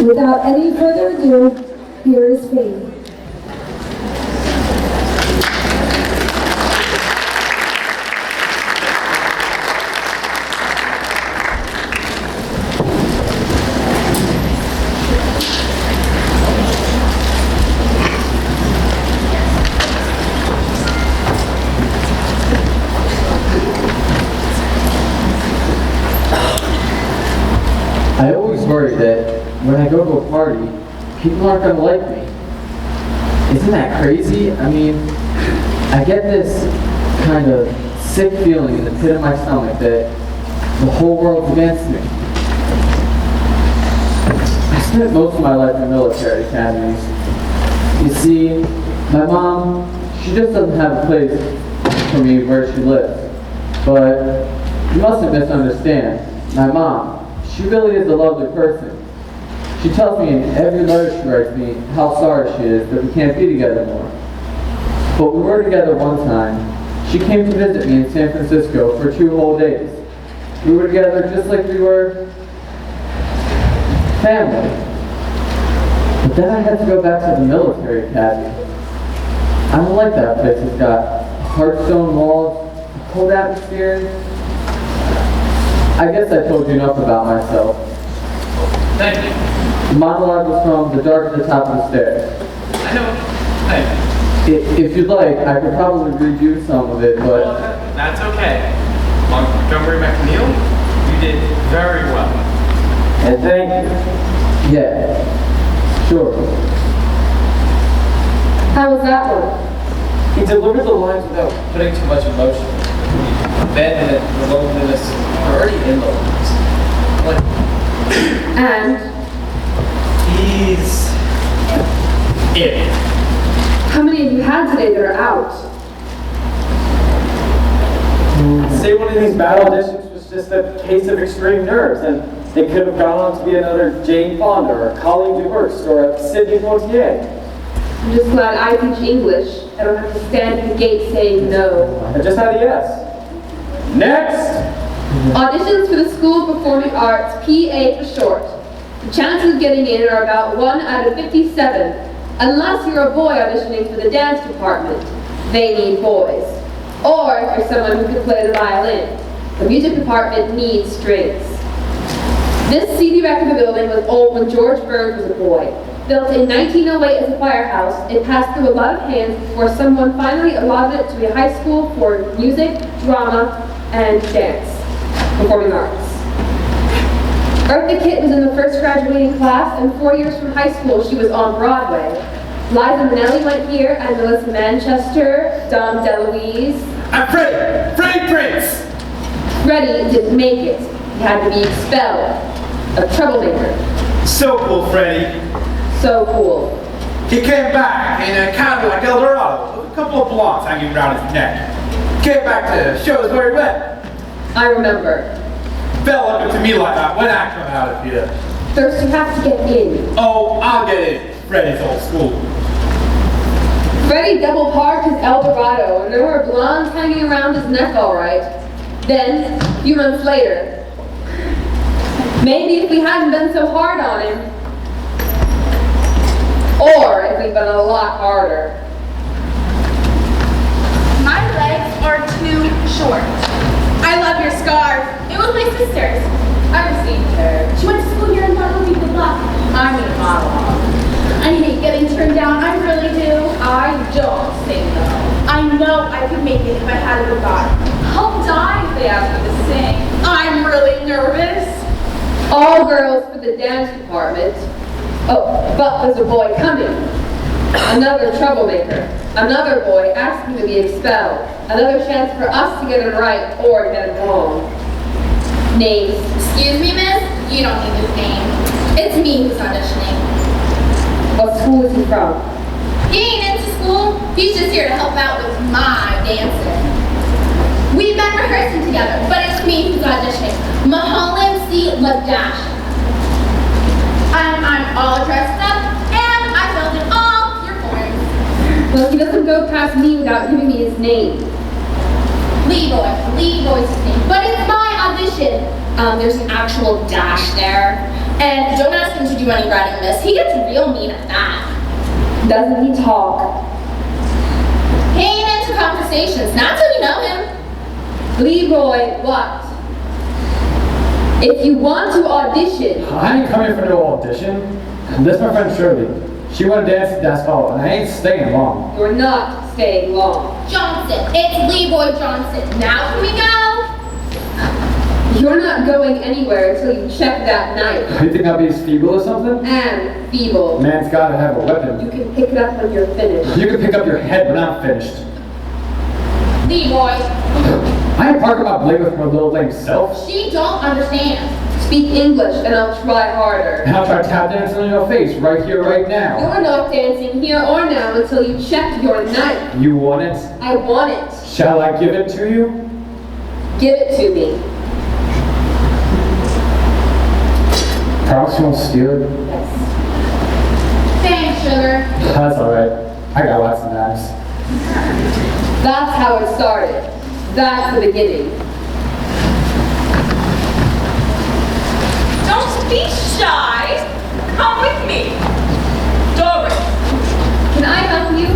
Without any further ado, here is Faith. I always worry that when I go to a party, people aren't going to like me. Isn't that crazy? I mean, I get this kind of sick feeling in the pit of my stomach that the whole world's against me. I spent most of my life in military academies. You see, my mom, she just doesn't have a place for me where she lives. But you mustn't misunderstand. My mom, she really is a lovely person. She tells me in every letter she writes me how sorry she is that we can't be together more. But we were together one time. She came to visit me in San Francisco for 2 whole days. We were together just like we were family. But then I had to go back to the military academy. I don't like that place. It's got hard stone walls, a cold atmosphere. I guess I told you enough about myself. Thank you. The monologue was from the dark at the top of the stairs. I know. Thank you. If you'd like, I could probably redo some of it, but... Well, that's okay. Montgomery McNeil, you did very well. And thank you. Yeah, sure. How was that one? He delivered the lines without putting too much emotion. Abandonment, the loneliness, are already in the lines. Like, And he's in. how many have you had today that are out? Say one of these battle auditions was just a case of extreme nerves, and it could have gone on to be another Jane Fonda or a Colleen Duvers or a Sidney Poitier. I'm just glad I teach English. I don't have to stand at the gate saying no. I just had a yes. Next! Auditions for the School of Performing Arts, PA for short. The chances of getting in are about 1 out of 57, unless you're a boy auditioning for the dance department. They need boys. Or if you're someone who can play the violin. The music department needs strings. This seedy wreck of a building was old when George Burns was a boy. Built in 1908 as a firehouse, it passed through a lot of hands before someone finally allotted it to be a high school for music, drama, and dance, performing arts. Eartha Kitt was in the first graduating class, and 4 years from high school she was on Broadway. Liza Minnelli went here, and Melissa Manchester, Dom DeLuise. I'm Freddie Prince! Freddie didn't make it. He had to be expelled. A troublemaker. So cool, Freddie. So cool. He came back in a county like El Dorado with a couple of blondes hanging around his neck. Came back to show us where he went. I remember. Fell up into me like that. When I come out of here. First you have to get in. Oh, I'll get in. Freddie's old school. Freddie double parked his El Dorado, and there were blondes hanging around his neck all right. Then, a few months later, maybe if we hadn't been so hard on him, or if we'd been a lot harder. My legs are too short. I love your scarf. It was my sister's. I received her. She went to school here and thought it would be good luck. I need a monologue. I hate getting turned down. I really do. I don't say no. I know I could make it if I had a good God. I'll die if they ask me to sing. I'm really nervous. All girls for the dance department. Oh, but there's a boy coming. Another troublemaker. Another boy asking to be expelled. Another chance for us to get it right or to get it wrong. Names. Excuse me, miss? You don't need his name. It's me who's auditioning. What school is he from? He ain't into school. He's just here to help out with my dancing. We've been rehearsing together, but it's me who's auditioning. Mahalan C. Ladash. I'm all dressed up, and I filled in all your forms. Well, he doesn't go past me without giving me his name. Leroy's his name, but it's my audition. There's an actual dash there. And don't ask him to do any writing, miss. He gets real mean at that. Doesn't he talk? He ain't into conversations, not till you know him. Leroy, what? If you want to audition, I ain't coming for no audition. This is my friend Shirley. She wanted to dance at dance hall, and I ain't staying long. you're not staying long. Johnson, it's Leroy Johnson. Now can we go? You're not going anywhere until you check that knife. You think I'll be as feeble or something? And feeble. Man's gotta have a weapon. You can pick it up when you're finished. You can pick up your head when I'm finished. Leroy, I ain't parking my blade with my little lame self. she don't understand. Speak English and I'll try harder. And I'll try tap dancing on your face right here, right now. You're not dancing here or now until you check your knife. You want it? I want it. Shall I give it to you? Give it to me. Promise you won't steal it? Thanks, sugar. That's alright. I got lots of knives. That's how it started. That's the beginning. Don't be shy. Come with me. Doris, Can I help you?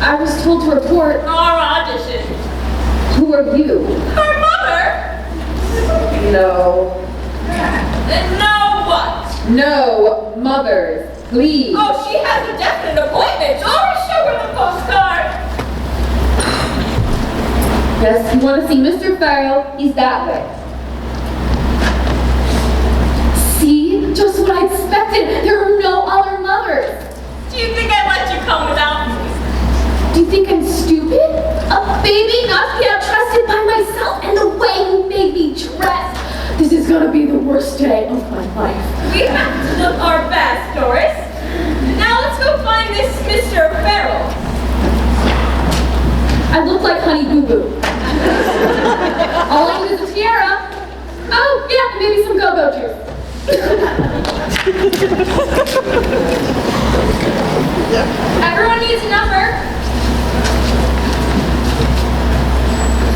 I was told to report. our audition. Who are you? Her mother? No. No what? No, mothers. Please. Oh, she has a definite appointment. Doris, show her the postcard. Yes, you want to see Mr. Farrell? He's that way. See? Just what I expected. There are no other mothers. Do you think I'd let you come without me? Do you think I'm stupid? A baby not to be trusted by myself and the way you made me dress. This is gonna be the worst day of my life. We have to look our best, Doris. Now let's go find this Mr. Farrell. I look like Honey Boo Boo. All I need is a tiara. Oh, yeah, maybe some go-go juice. Everyone needs a number.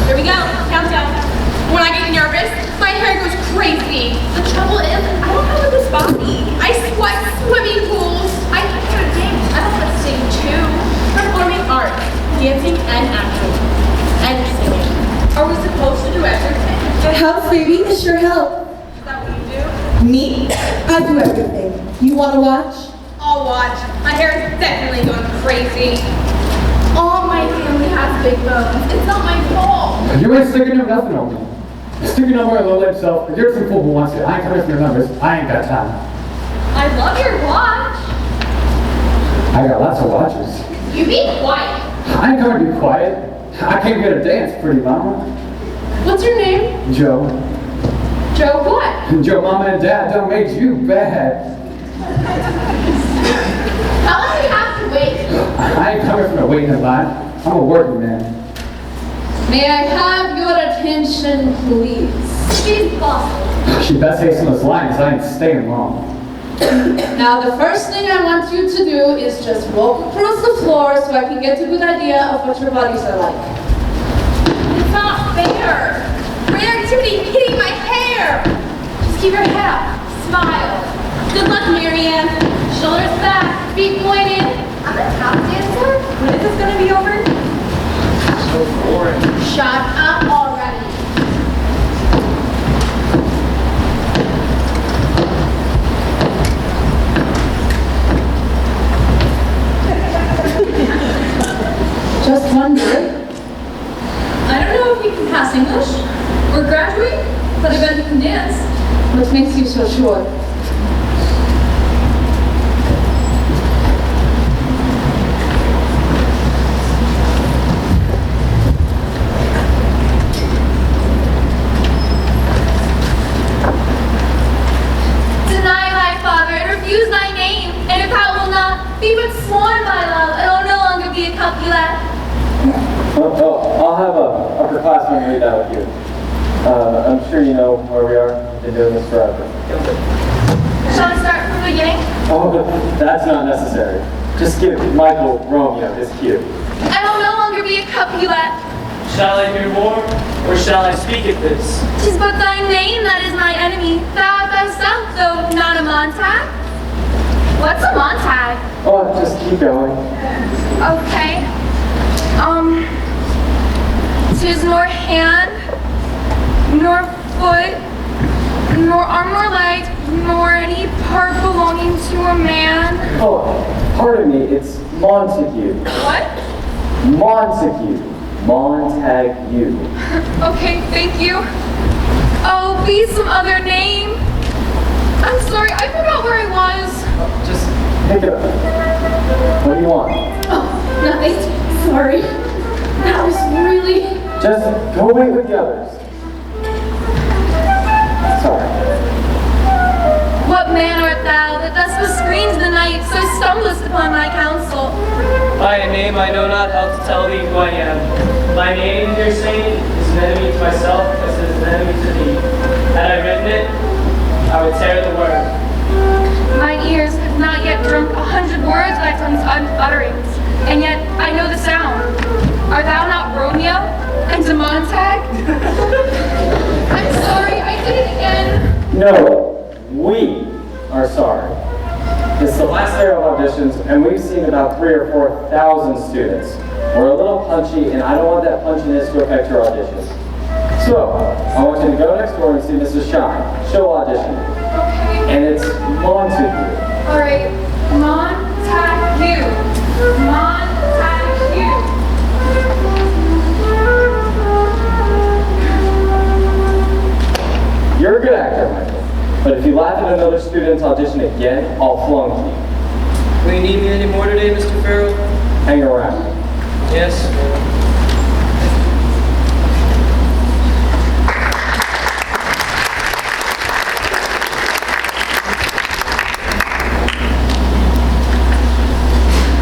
Here we go. Countdown. When I get nervous, my hair goes crazy. The trouble is, I don't have this body. I sweat swimming pools. I can't dance. I don't want to sing too. Performing arts, dancing and acting, and singing. Are we supposed to do everything? It helps, baby. It sure helps. Is that what you do? Me? I do everything. You want to watch? I'll watch. My hair is definitely going crazy. All my family has big bones. It's not my fault. You ain't sticking to nothing on me. Stick your number on the little himself. If you're some fool who wants it, I ain't coming for your numbers. I ain't got time. I love your watch. I got lots of watches. You be quiet. I ain't coming to be quiet. I came here to dance, pretty mama. What's your name? Joe. Joe what? Joe, mama and dad done made you bad. How long do we have to wait? I ain't coming from a waiting in line. I'm a working man. May I have your attention, please? She's bossy. She best hasten those lines. I ain't staying long. Now, the first thing I want you to do is just walk across the floor so I can get a good idea of what your bodies are like. It's not fair. Reactivity hitting my hair. Just keep your head up. Smile. Good luck, Marianne. Shoulders back. Feet pointed. I'm a tap dancer. When is this going to be over? So boring. Shut up already. Just wondering. I don't know if you can pass English or graduate, but I bet you can dance. What makes you so sure? Deny thy father and refuse thy name, and if thou wilt not, be but sworn by love, and will no longer be a Capulet. I'll have a upperclassman read that with you. I'm sure you know where we are. We've been doing this forever. Shall I start from the beginning? Oh, but that's not necessary. Just give Michael Romeo his cue. I will no longer be a Capulet. Shall I hear more, or shall I speak at this? 'Tis but thy name that is my enemy. Thou art thyself though not a Montag? What's a Montag? Oh, just keep going. Okay. 'Tis nor hand, nor foot, nor arm nor leg, nor any part belonging to a man. Oh, pardon me, it's Montague. What? Montague. Montague. Okay, thank you. Oh, be some other name. I'm sorry, I forgot where I was. Just Pick it up. What do you want? Oh, nothing. Sorry. That was really... Just go wait with the others. Sorry. What man art thou that thus bescreens the night, so stumblest upon my counsel? By a name I know not how to tell thee who I am. My name, dear saint, is an enemy to myself as it is an enemy to thee. Had I written it, I would tear the word. Mine ears have not yet drunk 100 words thy tongue's utterings, and yet I know the sound. Art thou not Romeo and a Montag? I'm sorry, I did it again. No, we are sorry. It's the last day of auditions, and we've seen about 3,000 or 4,000 students. We're a little punchy, and I don't want that punchiness to affect your audition. So, I want you to go next door and see Mrs. Shine. She'll audition. Okay. And it's Montague. All right. Montague. Montague. You're a good actor, Michael. But if you laugh at another student's audition again, I'll flunk you. Will you need me any more today, Mr. Farrell? Hang around. Yes.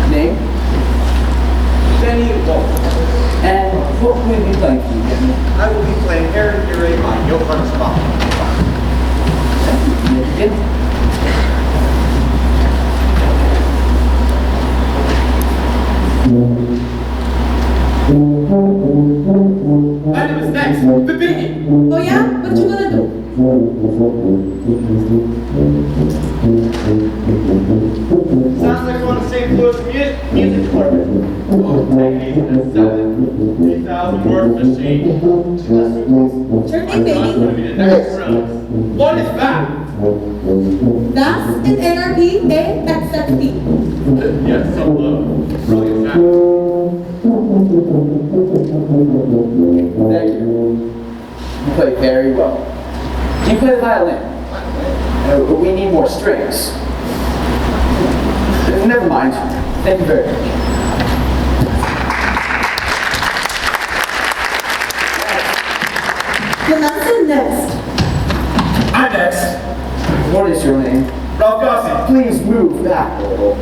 Name? Danny Wolf. And what will you be playing for you, Danny? I will be playing Aaron Urey on Johannes Bach. Begin. My name is next, the Biggie. Oh yeah? What you gonna do? Sounds like you want to St. Louis music department. Oh, technique and 3,000 word machine. Sure thing, That's going to baby. be the next round. What is that? Das ist NRP AXFP. Yes, so brilliant fact. Thank you. You play very well. Do you play the violin? We need more strings. Never mind. Thank you very much. Vanessa next. I'm next. What is your name? Ralph Gossi. Please move back a little.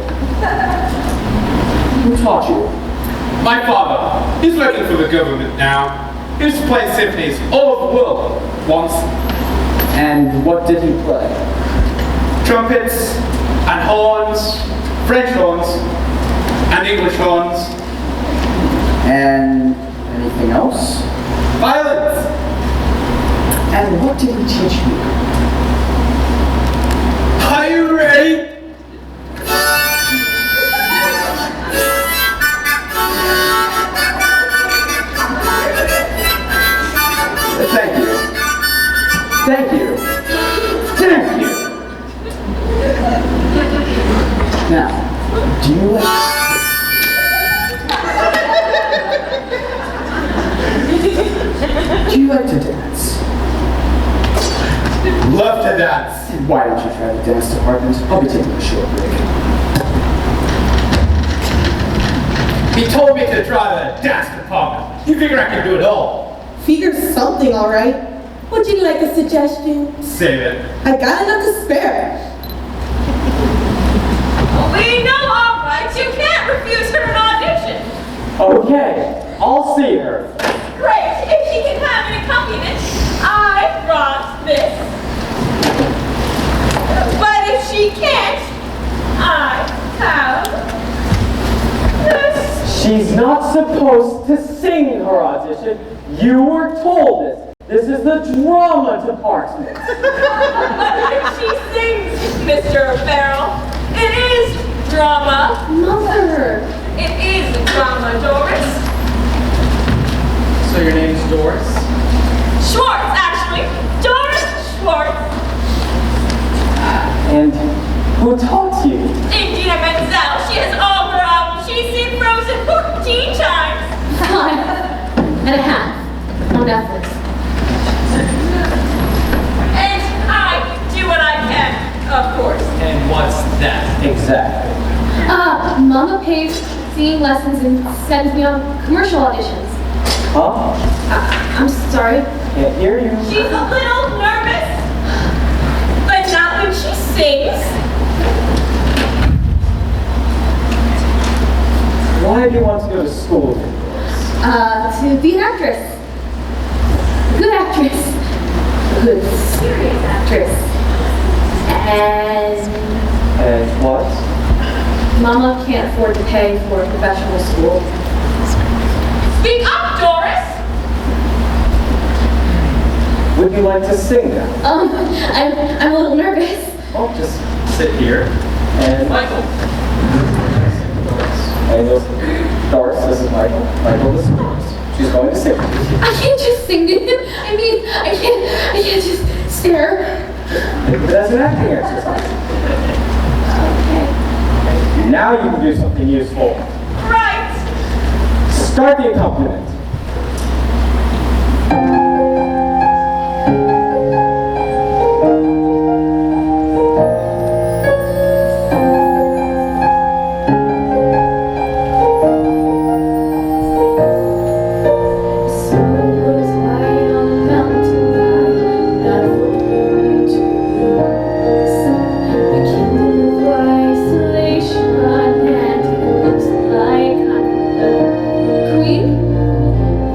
Who taught you? My father. He's working for the government now. He used to play symphonies all over the world once. And what did he play? Trumpets and horns, French horns and English horns. And anything else? Violins. And what did he teach you? Are you ready? Thank you. Thank you. Thank you. Now, do you like... Do you like to dance? Love to dance. And why don't you try the dance department? I'll be taking a short break. He told me to try the dance department. You figure I can do it all. Figure something, all right. Would you like a suggestion? Save it. I got enough to spare. We know, all right. You can't refuse her an audition. Okay, I'll see her. Great. If she can have an accompaniment, I brought this. But if she can't, I have this. She's not supposed to sing her audition. You were told this. This is the drama department. But if she sings drama. Mother! It is drama, Doris. So your name's Doris? Schwartz, actually. Doris Schwartz. And who taught you? Indina Menzel. She has all her albums. She's seen Frozen 14 times. 5.5 on Netflix. And I do what I can, of course. And what's that? Exactly. Mama pays singing lessons and sends me on commercial auditions. Huh? I'm sorry. Can't hear you. She's a little nervous, but not when she sings. Why do you want to go to school? To be an actress. Good actress. Good, serious actress. And what? Mama can't afford to pay for a professional school. Speak up, Doris. Would you like to sing now? I'm a little nervous. Oh, just sit here. And Michael. And Doris, this is Michael. Michael, this is Doris. She's going to sing. I can't just sing to him. I mean, I can't just stare. Think of it as an acting exercise. Okay. Now you can do something useful. Right. Start the accompaniment.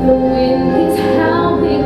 The wind is howling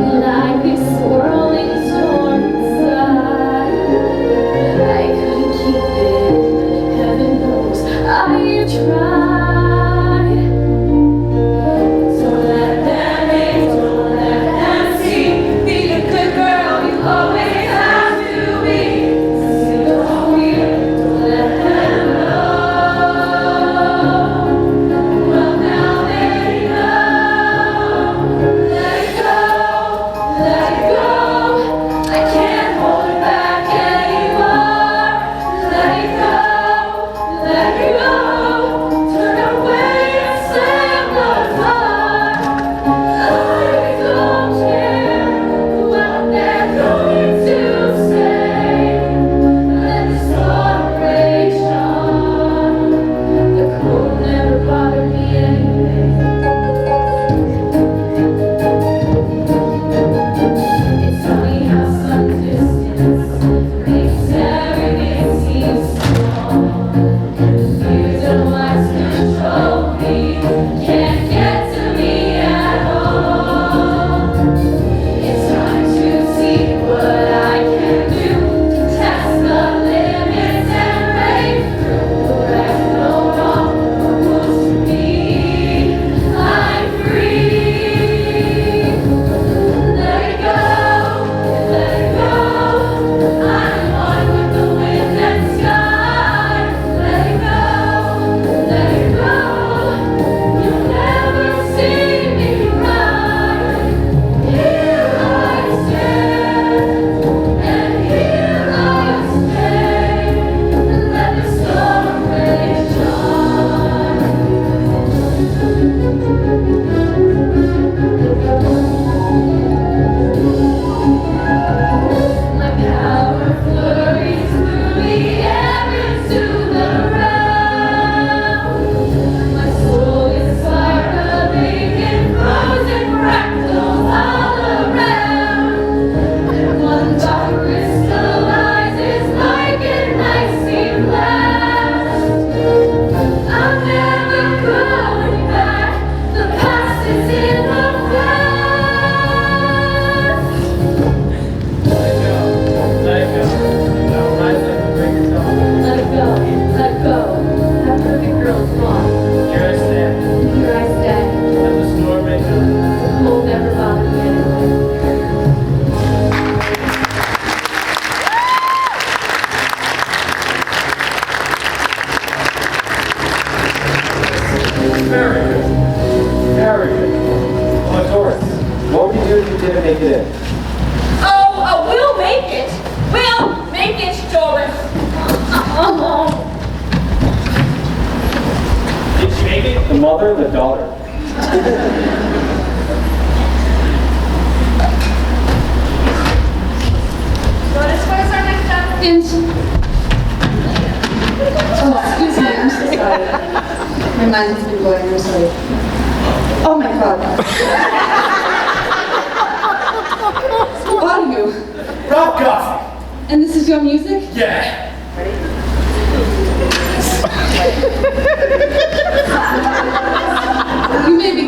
The mother, the daughter. What is our next step? Oh, excuse me, I'm so sorry. My mind has been going, I'm sorry. Oh my God. Who are you? Rob Gossett. And this is your music? Yeah. You may be.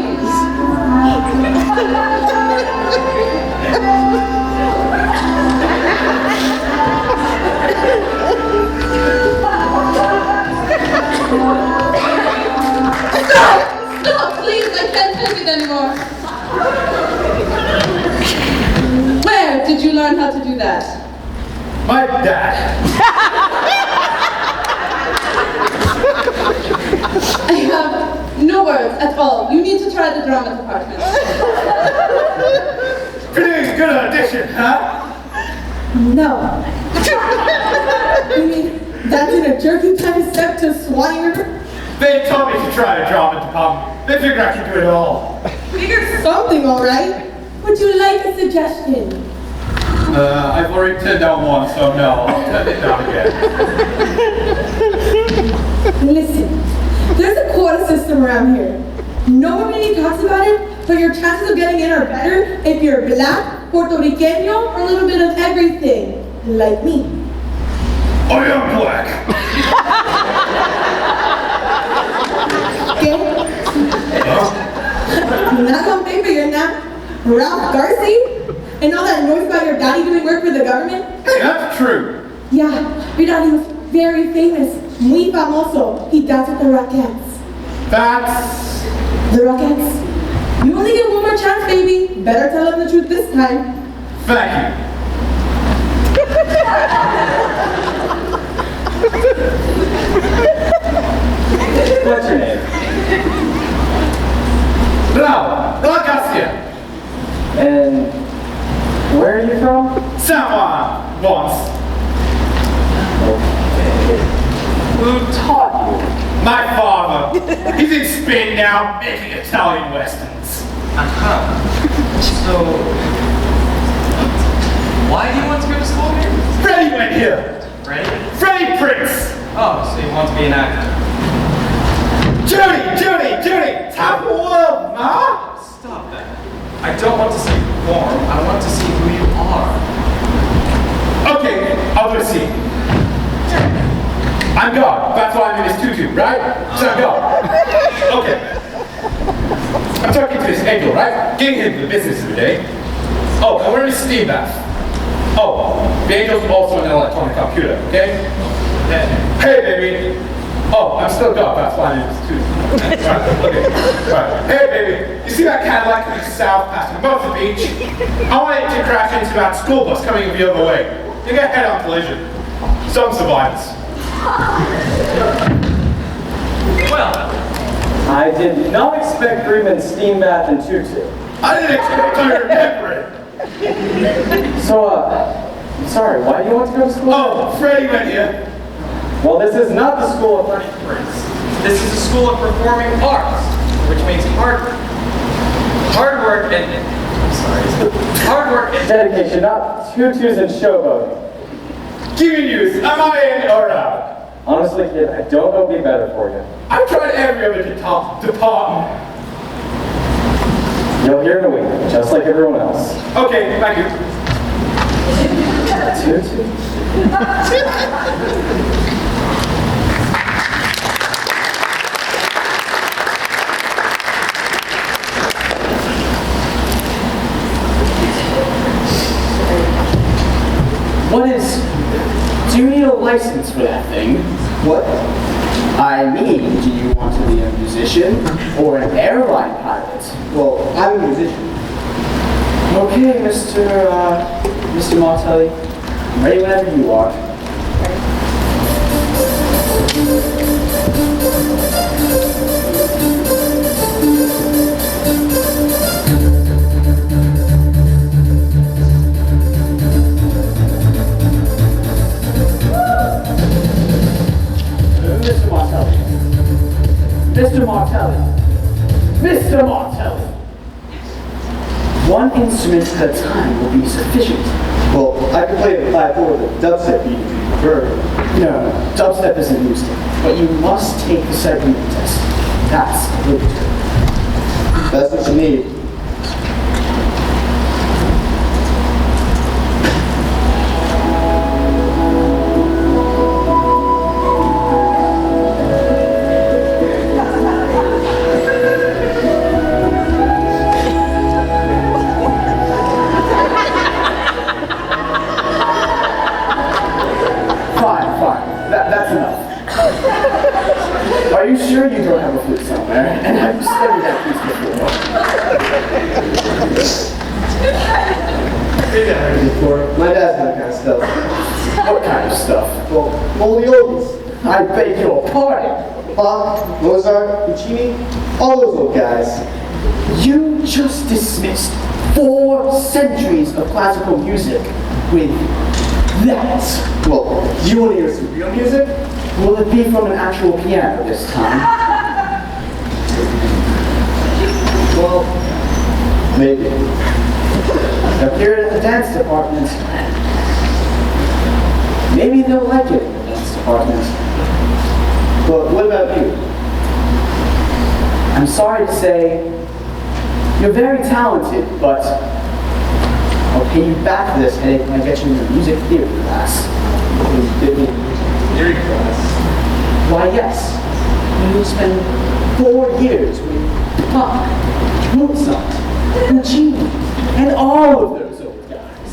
Stop, please, I can't take it anymore. Where did you learn how to do that? My dad. I have no words at all. You need to try the drama department. Pretty good audition, huh? No. You mean that's in a jerky kind of step to Swanee River? They told me to try the drama department. They figured I could do it all. Figure something, all right. Would you like a suggestion? I've already turned down one, so no, I'll turn it down again. Listen, there's a quota system around here. No one really talks about it, but your chances of getting in are better if you're black, Puerto Riqueño, or a little bit of everything, like me. I am black. Okay? Not on paper, you're not Ralph Garcia? And all that noise about your daddy doing work for the government? Hey, that's true. Yeah, your daddy was very famous, muy famoso. He danced with the Rockettes. That's... The Rockettes? You only get one more chance, baby. Better tell them the truth this time. Thank you. What's your name? Raul Garcia. And where are you from? San Juan, once. Who taught you? My father. He's in Spain now, making Italian westerns. So, why do you want to go to school here? Freddie went here. Freddie? Freddie Prince. Oh, so you want to be an actor? Judy, top of the world, ma. Stop that. I don't want to see you perform. I want to see who you are. Okay, I'll do a scene. I'm God. That's why I'm in this tutu, right? So I'm God. Okay. I'm talking to this angel, right? Getting into the business of the day. Oh, and we're in a steam bath. Oh, the angel's also an electronic computer, okay? Hey, baby. Oh, I'm still God. That's why I'm in this tutu. Right, okay. Right. Hey, baby. You see that Cadillac coming south past above the beach? I want it to crash into that school bus coming the other way. You get head-on collision. Some survivors. Well, I did not expect Greenman's steam bath and tutu. I didn't expect to remember it. So, sorry, why do you want to go to school? Oh, Freddie went here. Well, this is not the school of Freddie Prince. this is a school of performing arts, which means hard work and dedication, not tutus and showboating. Give me news. Am I in or out? Honestly, kid, I don't know what'd be better for you. I've tried every other department. You'll hear in a week, just like everyone else. Okay, thank you. Tutu. What is... Do you need a license for that thing? What? I mean, do you want to be a musician or an airline pilot? Well, I'm a musician. Okay, Mr. Martelli. I'm ready whenever you are. Mr. Martelli. Mr. Martelli. Mr. Martelli. One instrument at a time will be sufficient. Well, I can play the 5/4 with a dubstep beat if you prefer. No, dubstep isn't used, but you must take the segment test. That's obligatory. That's what you need. That's enough. Are you sure you don't have a flute somewhere? And have you studied that piece before? My dad's that kind of stuff. What kind of stuff? Well, moldy oldies. I beg your pardon. Bach, Mozart, Puccini, all those old guys. You just dismissed 4 centuries of classical music with that. Well, do you want to hear some real music? Will it be from an actual piano this time? Well, maybe. Appear in the dance department. Maybe they'll like it in the dance department. But what about you? I'm sorry to say, you're very talented, but I'll pay you back for this headache when I get you in the music theory class. Theory class? Why, yes. You'll spend 4 years with Bach, Mozart, Puccini, and all of those old guys.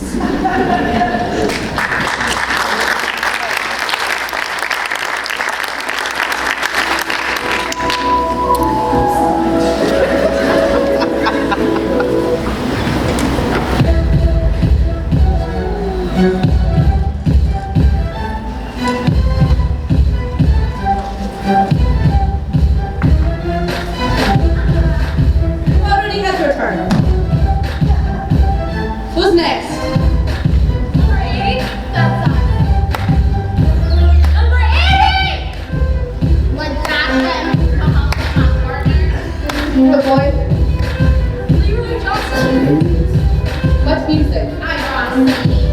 Already has your turn. Who's next? Number 80? That's us. Number 80! Like that, come on, my partner. The boy, Leroy Johnson. what's music? I want to see.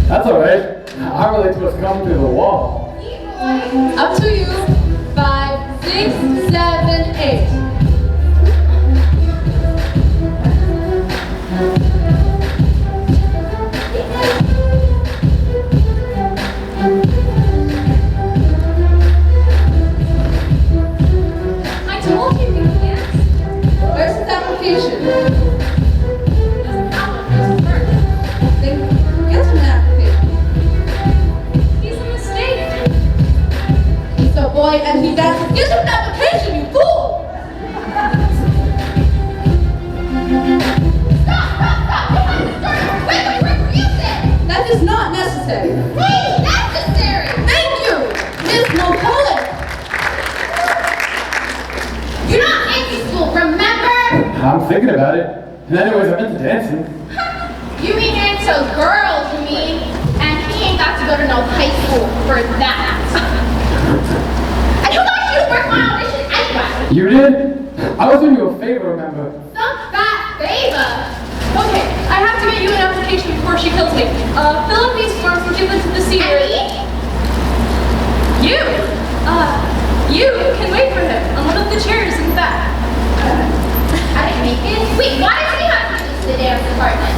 That's alright. I relate to what's coming through the wall. Leroy. Up to you. 5, 6, 7, 8. I told you we can't. Where's his application? Doesn't have a first birth. Then get him an application. He's a mistake. He's a boy and he dances. Get him an application, you fool! Stop! We have to start with music! That is not necessary. Hey, necessary! Thank you, Miss Mulholland. You're not in school, remember? I'm thinking about it. And anyways, I'm into dancing. You mean into girls, you mean? And he ain't got to go to no high school for that. And you thought you worked my audition anyway. You did? I was doing you a favor, remember? Some fat favor. Okay, I have to get you an application before she kills me. Fill out these forms and give them to the And senior. me? You can wait for him on one of the chairs in the back. I didn't make it. Wait, why does he have to use the dance department?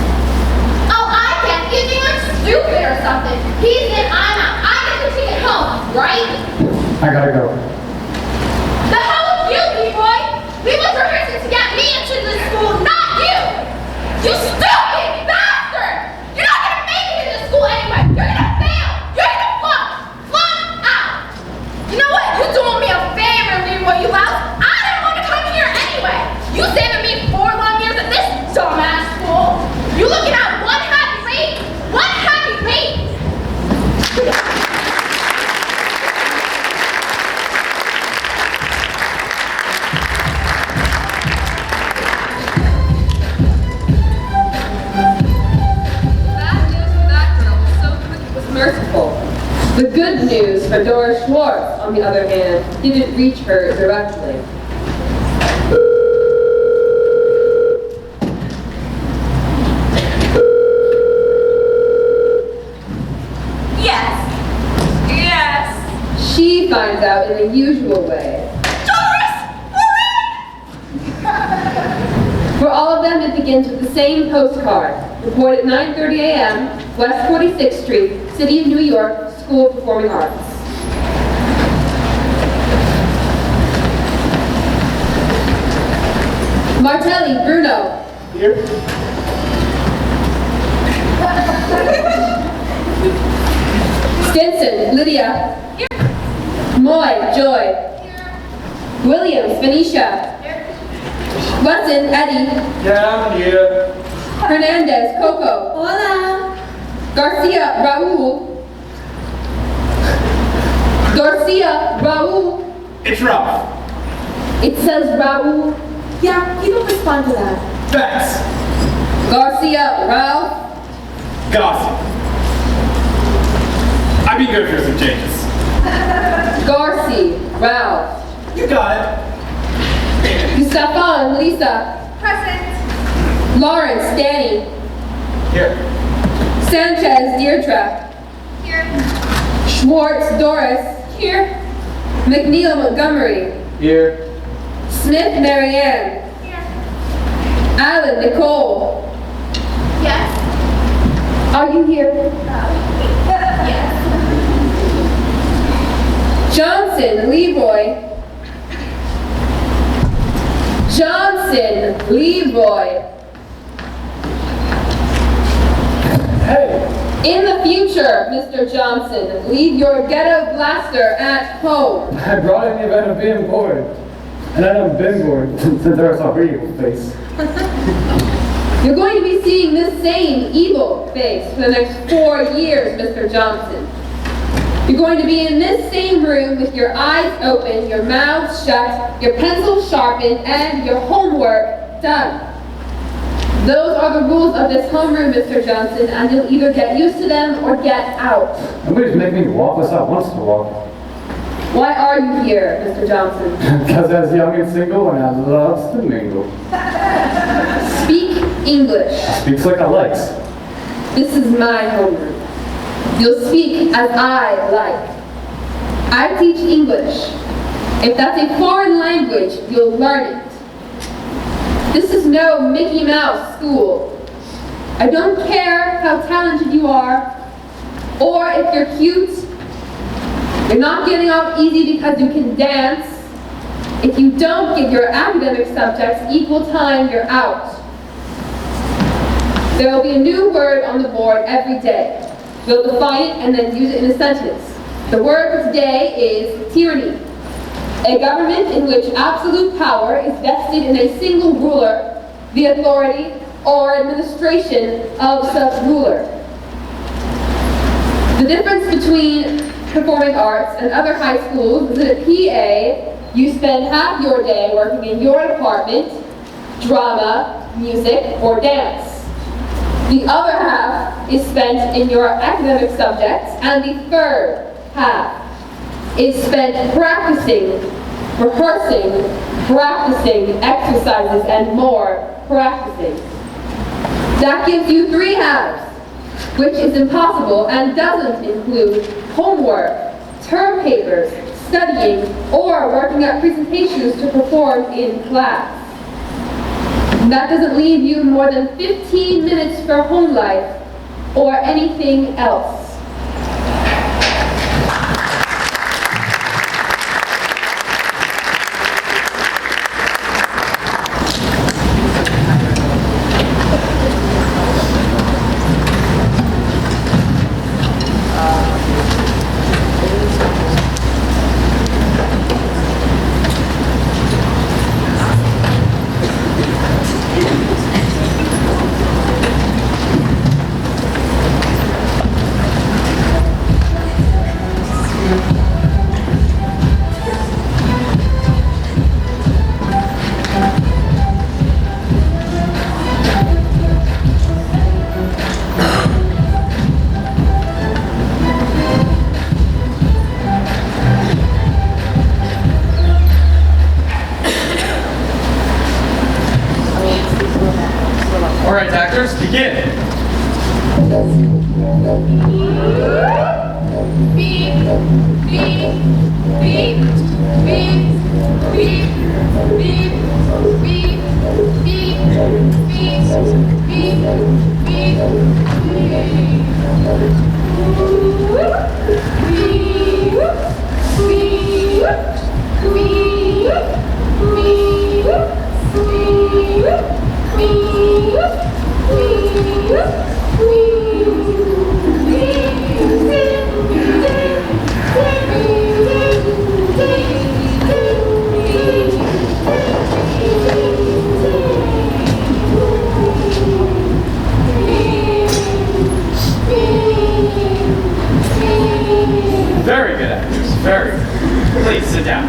Oh, I guess he's being like stupid or something. He's in, I'm out. I get to take it home, right? I gotta go. The hell with you, B-boy? We was rehearsing to get me into this school, not you! You stupid bastard! You're not gonna make it into school anyway! You're gonna fail! You're gonna flunk! Flunk out! You know what? You're doing me a favor, Leroy, you louse! I didn't want to come here anyway! You saving me 4 long years at this dumbass school! You looking at one happy rate! One happy rate! Bad news for that girl was so quick it was merciful. The good news for Doris Schwartz, on the other hand, didn't reach her directly. Yes. Yes. She finds out in the usual way. For all of them, it begins with the same postcard. Report at 9:30 a.m., West 46th Street, City of New York, School of Performing Arts. Martelli, Bruno. Here. Stinson, Lydia. Moy, Joy. Williams, Venetia. Watson, Eddie. Yeah, I'm here. Hernandez, Coco. Hola. Garcia, Raul. Garcia, Raul. It's Ralph. It says Raul. Yeah, he don't respond to that. Thanks. Garcia, Ralph. Gossip. I've been going through some changes. Garcia, Ralph. You got it. Stefan, Lisa. Present. Lawrence, Danny. Here. Sanchez, Deirdre. Here. Schwartz, Doris. Here. McNeil, Montgomery. Here. Smith, Marianne. Here. Allen, Nicole. Yes. Are you here? Yes. Johnson, Leroy. Johnson, Leroy. Hey! In the future, Mr. Johnson, leave your ghetto blaster at home. I brought in the event of being bored. And I haven't been bored since I saw her evil face. You're going to be seeing this same evil face for the next 4 years, Mr. Johnson. You're going to be in this same room with your eyes open, your mouth shut, your pencil sharpened, and your homework done. Those are the rules of this homeroom, Mr. Johnson, and you'll either get used to them or get out. Nobody's making me walk unless I wants to walk. Why are you here, Mr. Johnson? Because I was young and single and I loves to mingle. Speak English. Speaks like I likes. This is my homeroom. You'll speak as I like. I teach English. If that's a foreign language, you'll learn it. This is no Mickey Mouse school. I don't care how talented you are, or if you're cute. You're not getting off easy because you can dance. If you don't give your academic subjects equal time, you're out. There will be a new word on the board every day. We'll define it and then use it in a sentence. The word for today is tyranny. A government in which absolute power is vested in a single ruler, the authority or administration of such ruler. The difference between performing arts and other high schools is that at PA, you spend half your day working in your department, drama, music, or dance. The other half is spent in your academic subjects, and the third half is spent practicing, rehearsing, practicing exercises, and more practicing. That gives you 3 halves, which is impossible and doesn't include homework, term papers, studying, or working at presentations to perform in class. And that doesn't leave you more than 15 minutes for home life or anything else. Very good actors, very good. Please sit down.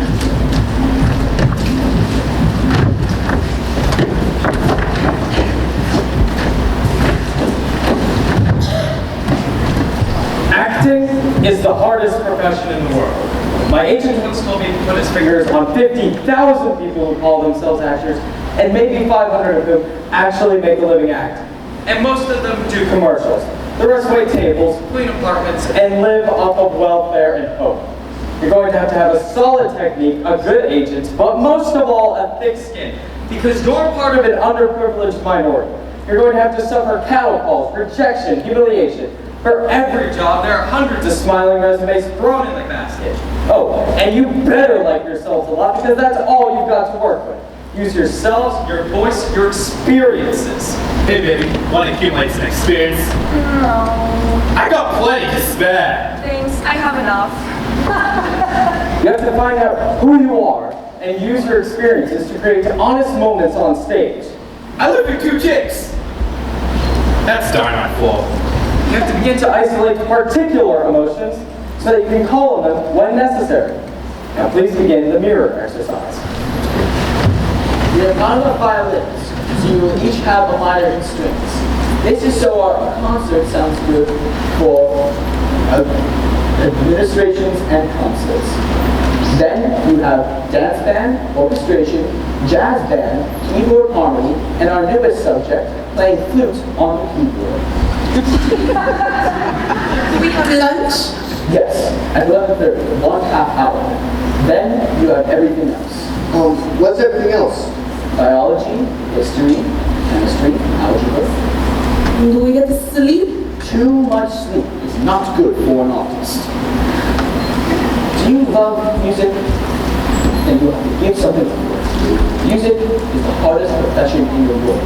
Acting is the hardest profession in the world. My agent once told me to put his fingers on 50,000 people who call themselves actors, and maybe 500 of whom actually make a living acting. And most of them do commercials. The rest wait tables, clean apartments, and live off of welfare and hope. You're going to have a solid technique, a good agent, but most of all, a thick skin, because you're part of an underprivileged minority. You're going to have to suffer cattle calls, rejection, humiliation. For every job, there are hundreds of smiling resumes thrown in the basket. Oh, and you better like yourselves a lot, because that's all you've got to work with. Use yourselves, your voice, your experiences. Hey baby, want to accumulate some experience? No. I got plenty to spare. Thanks, I have enough. You have to find out who you are and use your experiences to create honest moments on stage. I live with 2 chicks. That's darn my fault. You have to begin to isolate particular emotions so that you can call on them when necessary. Now please begin the mirror exercise. We have not enough violins, so you will each have a minor in strings. This is so our concert sounds good for administrations and concerts. Then you have dance band, orchestration, jazz band, keyboard harmony, and our newest subject, playing flute on the keyboard. Do we have lunch? Yes, at 11:30, 1/2 hour. Then you have everything else. What's everything else? Biology, history, chemistry, algebra. Do we get to sleep? Too much sleep is not good for an artist. Do you love music? Then you have to give something to it. Music is the hardest profession in the world.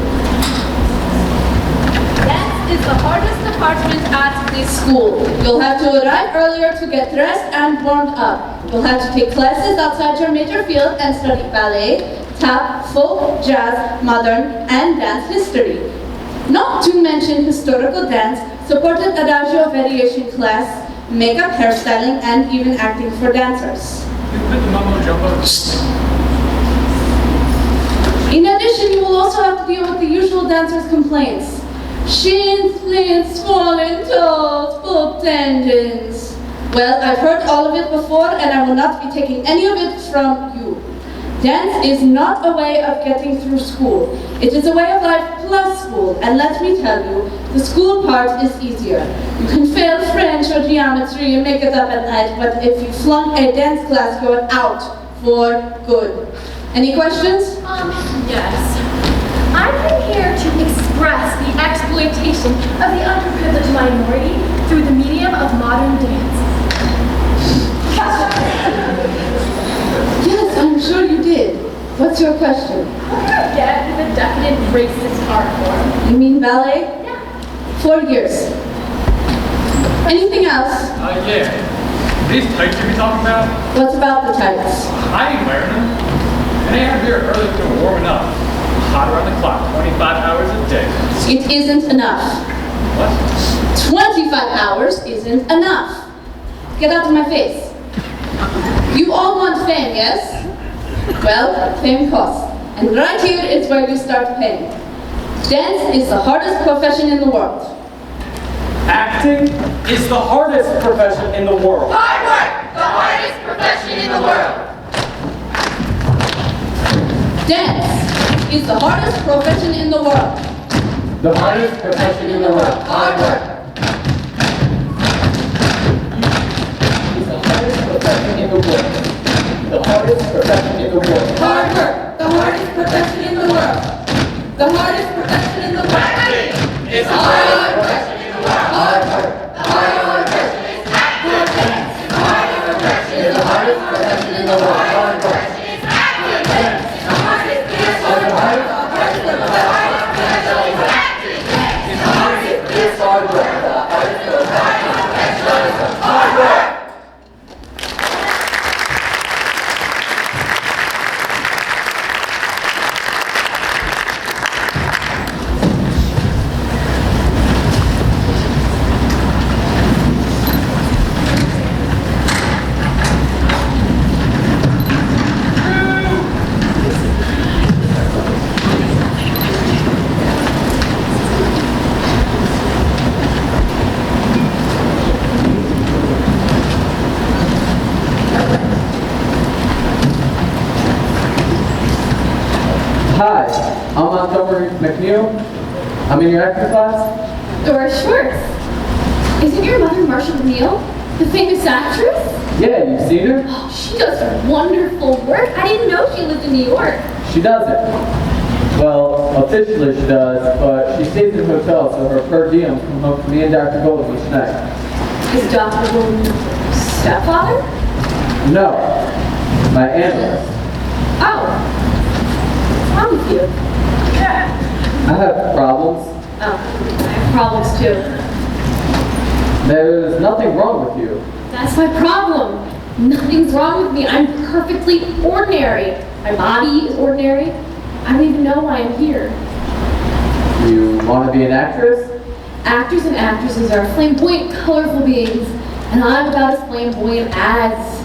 Dance is the hardest department at this school. You'll have to arrive earlier to get dressed and warmed up. You'll have to take classes outside your major field and study ballet, tap, folk, jazz, modern, and dance history. Not to mention historical dance, supported adagio variation class, makeup, hairstyling, and even acting for dancers. In addition, you will also have to deal with the usual dancers' complaints. Shins, splints, swollen toes, pulled tendons. Well, I've heard all of it before, and I will not be taking any of it from you. Dance is not a way of getting through school. It is a way of life plus school, and let me tell you, the school part is easier. You can fail French or geometry and make it up at night, but if you flunk a dance class, you're out for good. Any questions? Yes. I'm here to express the exploitation of the underprivileged minority through the medium of modern dance. Yes, I'm sure you did. What's your question? What do I get with a decadent racist art form? You mean ballet? Yeah. 4 years. Anything else? Yeah. These tights you be talking about? What's about the tights? I ain't wearing them. And they have here early to warming up. Hot around the clock, 25 hours a day. It isn't enough. What? 25 hours isn't enough. Get out of my face. You all want fame, yes? Well, fame costs. And right here is where you start paying. Dance is the hardest profession in the world. Acting is the hardest profession in the world. Hard work! The hardest profession in the world. Dance is the hardest profession in the world. The hardest profession in the world. Hard work. Is the hardest It's the hardest profession in the world. Hard work. It's acting. The hardest is hard work. It's the hardest is hard work. The hardest is hard work. Hi, I'm Montgomery McNeil. I'm in your acting class. Doris Schwartz. Isn't your mother Marcia McNeil, the famous actress? Yeah, you've seen her? Oh, she does wonderful work. I didn't know she lived in New York. She doesn't. Well, officially she does, but she stays in a hotel, so her per diem come home to me and Dr. Golden each night. Is Dr. Golden stepfather? No, my analyst. Oh. What's wrong with you? I have problems. Oh, I have problems too. There's nothing wrong with you. That's my problem. Nothing's wrong with me. I'm perfectly ordinary. My body is ordinary. I don't even know why I'm here. You want to be an actress? Actors and actresses are flamboyant, colorful beings, and I'm about as flamboyant as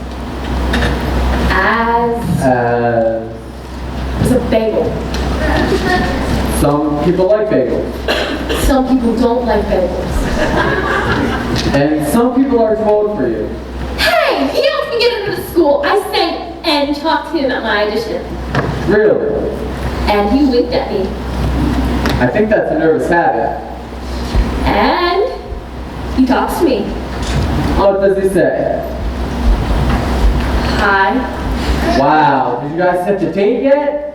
a bagel. Some people like bagels. Some people don't like bagels. And some people are told for you. Hey, he helped me get into the school. I sang and talked to him at my audition. Really? And he winked at me. I think that's a nervous habit. And he talks to me. What does he say? Hi. Wow, did you guys set the date yet?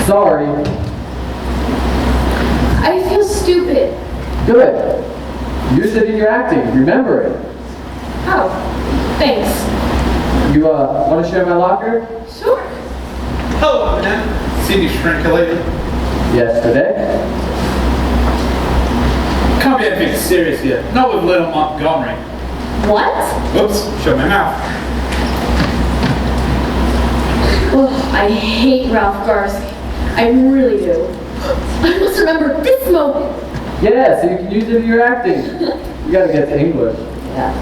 Sorry. I feel stupid. Good. Use it in your acting. Remember it. Oh, thanks. You want to share my locker? Sure. Hello, man. Seen you shrink lately? Yesterday. Can't be anything serious here. Not with little Montgomery. What? Oops, shut my mouth. Oh, I hate Ralph Garski. I really do. I must remember this moment. Yeah, so you can use it in your acting. You gotta get to English. Yeah.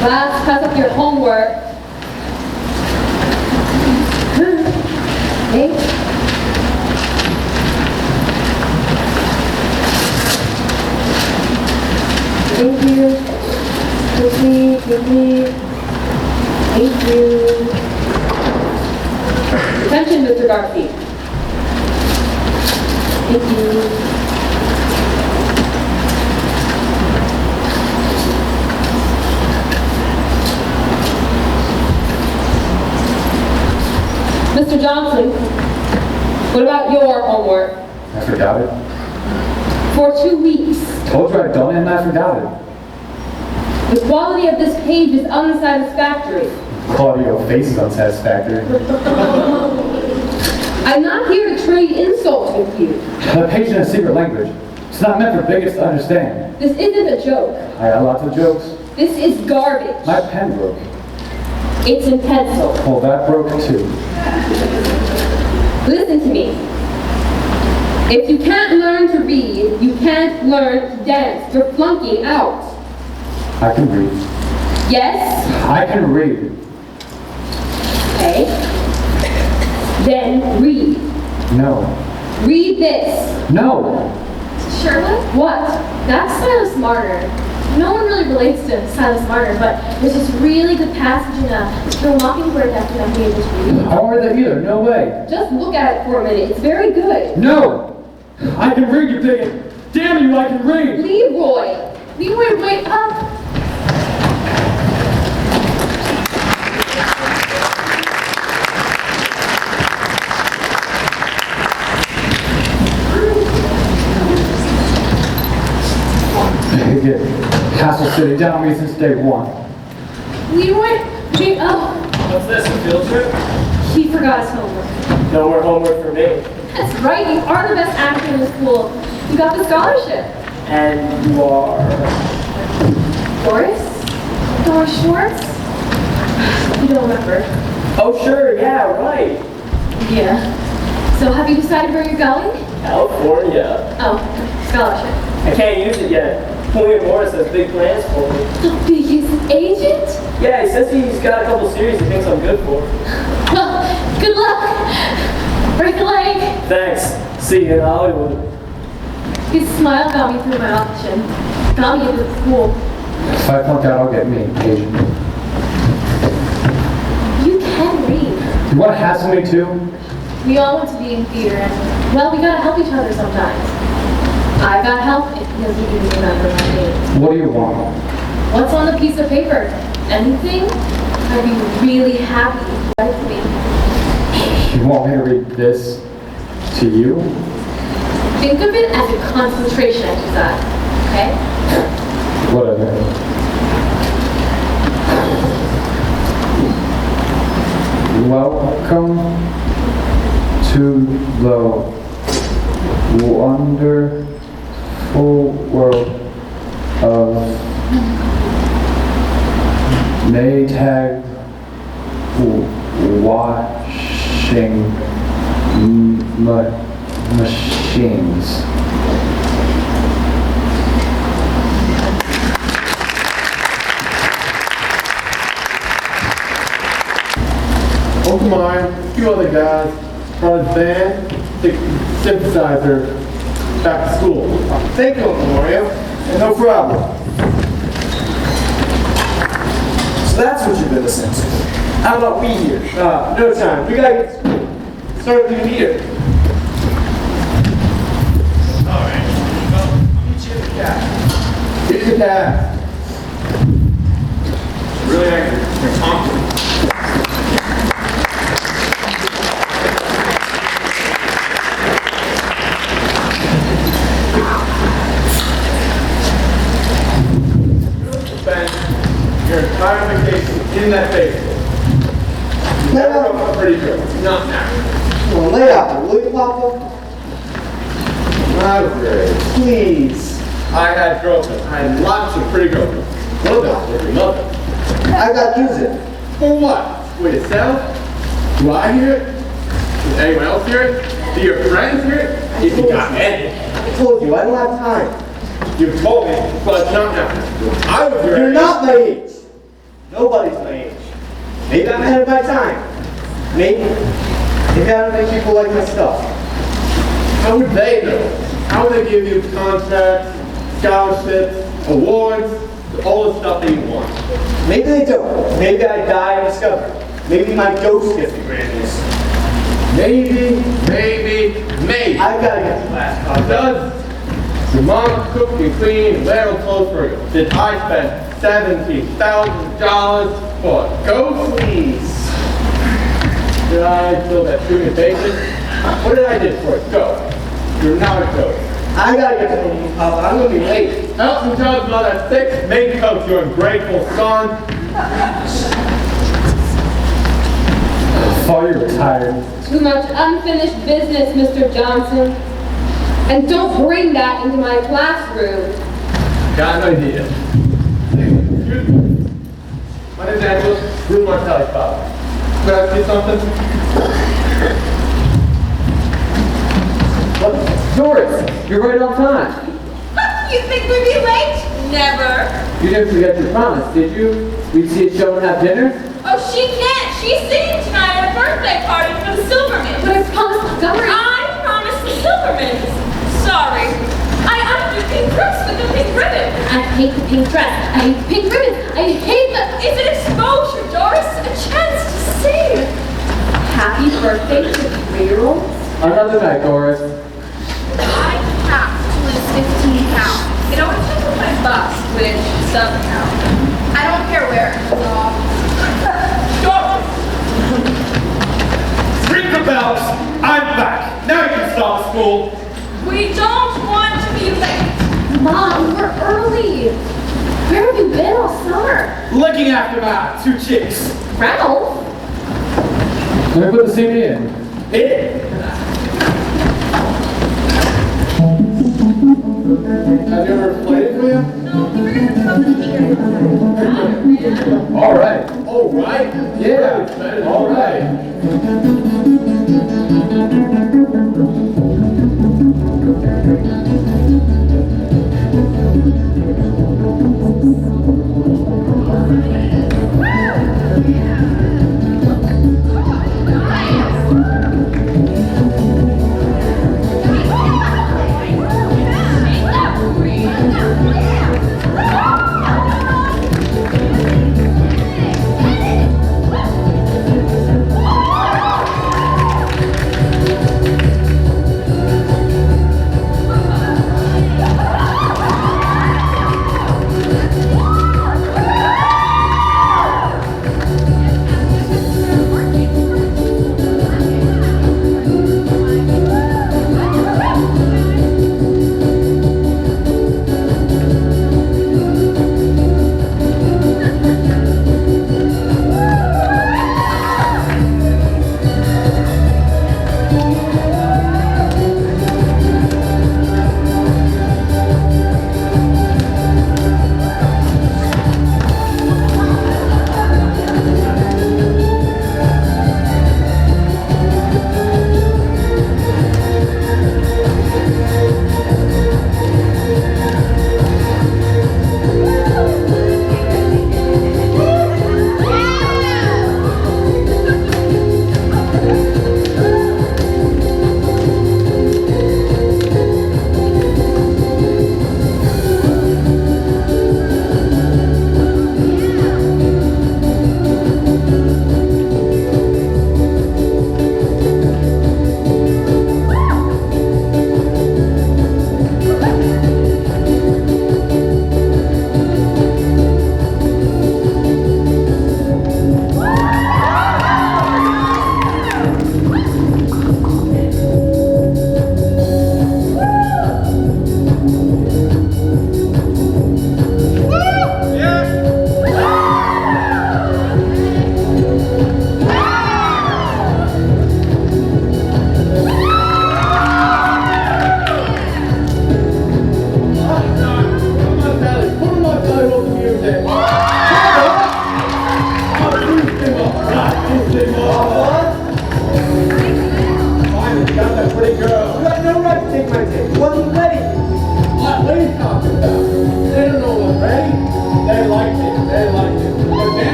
Class, pass up your homework. Hey. Thank you. Give me. Thank you. Attention, Mr. Garcia. Thank you. Mr. Johnson, what about your homework? I forgot it. For 2 weeks. Told you I'd done it and I forgot it. The quality of this page is unsatisfactory. Quality of your face is unsatisfactory. I'm not here to trade insults with you. The page in a secret language. It's not meant for bigots to understand. This isn't a joke. I got lots of jokes. This is garbage. My pen broke. It's in pencil. Well, that broke too. Listen to me. If you can't learn to read, you can't learn to dance. You're flunking out. I can read. Yes? I can read. Okay. Then read. No. Read this. No. Sherwood? What? That's Silas Martyr. No one really relates to Silas Martyr, but there's this really good passage in The Mockingbird that I'm able to read. I don't read that either. No way. Just look at it for a minute. It's very good. No. I can read, you bigot. Damn you, I can read. Leroy, Leroy, wait up! Get Castle City down me since day one. Leroy, wait up! What's this, a field trip? He forgot his homework. No more homework for me. That's right, you are the best actor in the school. You got the scholarship. And you are... Doris? Doris Schwartz? You don't remember? Oh, sure, yeah, right. Yeah. So have you decided where you're going? California. Oh, scholarship. I can't use it yet. William Morris has big plans for me. The biggest agent? Yeah, he says he's got a couple series he thinks I'm good for. Well, good luck. Break a leg. Thanks. See you in Hollywood. His smile got me through my audition. Got me into the school. If I flunk out, I'll get me, Asian. You can read. You want to hassle me too? We all want to be in theater and, well, we gotta help each other sometimes. I got help if he doesn't even remember my name. What do you want? What's on the piece of paper? Anything? I'd be really happy if you read it to me. You want me to read this to you? Think of it as a concentration exercise, okay? Whatever. Welcome to the wonderful world of Maytag washing machines. Uncle mine, a few other guys, brought his band, the synthesizer, back to school. Thank you, Uncle Mario. No problem. So that's what you've been listening to. How about we here? No time. We gotta get to school. Started leaving here. Alright. Well, I'll meet you in the cab. Get in the cab. Really angry. You're talking. Your entire vacation in that basement. Never a pretty girl. Not now. Well, lay out, will you, Papa? Not really. Please. I had girlfriends. I had lots of pretty girlfriends. One of them was your mother. I got use it. For what? For yourself? Do I hear it? Does anyone else hear it? Do your friends hear it? If you got it. I told you, I don't have time. You told me, but not now. I was your You're age. not my age. Nobody's my age. Maybe I'm ahead of my time. Maybe. Maybe I don't make people like my stuff. How would they know? How would they give you contracts, scholarships, awards, all the stuff that you want? Maybe they don't. Maybe I die undiscovered. Maybe my ghost gets the Grammys. Maybe. I've got to get to last contract. Does your mom cook and clean and wear old clothes for you? Did I spend $70,000 for a ghost? Please. Did I build that student basement? What did I do for it? Go. You're not a ghost. I gotta get to home, Papa. I'm gonna be late. Elton John's about that 6 main coat, you ungrateful son. I thought you were tired. Too much unfinished business, Mr. Johnson. And don't bring that into my classroom. Got an idea. Excuse me. My name's Angela. Bruce Martelli's father. Can I ask you something? What? Doris, you're right on time. You think we'd be late? Never. You didn't forget your promise, did you? We'd see a show and have dinner? Oh, she can't. She's singing tonight at a birthday party for the Silvermans. But I promised Montgomery. I promised the Silvermans. Sorry. I undo pink dress with the pink ribbon. I hate the pink dress. I hate the pink ribbon. I hate the... It's an exposure, Doris. A chance to sing. Happy birthday to 3-year-olds. Another night, Doris. I have to lose 15 pounds. It always comes with my bus, which doesn't count. I don't care where it comes off. Stop! Ring the bells! I'm back! Now you can start school! We don't want to be late. Mom, we're early. Where have you been all summer? Looking after my 2 chicks. Ralph? Let me put the CD in. Have you ever played it for you? No, we were gonna come to here. All right. All right. Yeah. All right.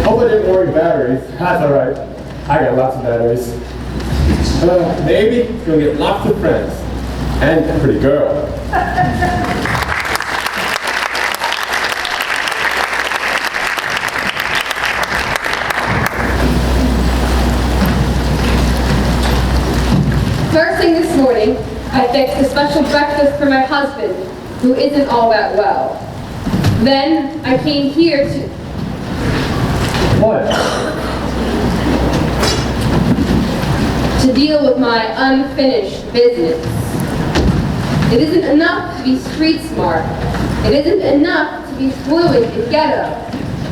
Hope I didn't worry batteries. That's alright. I got lots of batteries. Maybe it's gonna get lots of friends. And a pretty girl. First thing this morning, I fixed a special breakfast for my husband, who isn't all that well. Then I came here to... What? To deal with my unfinished business. It isn't enough to be street smart. It isn't enough to be fluent in ghetto.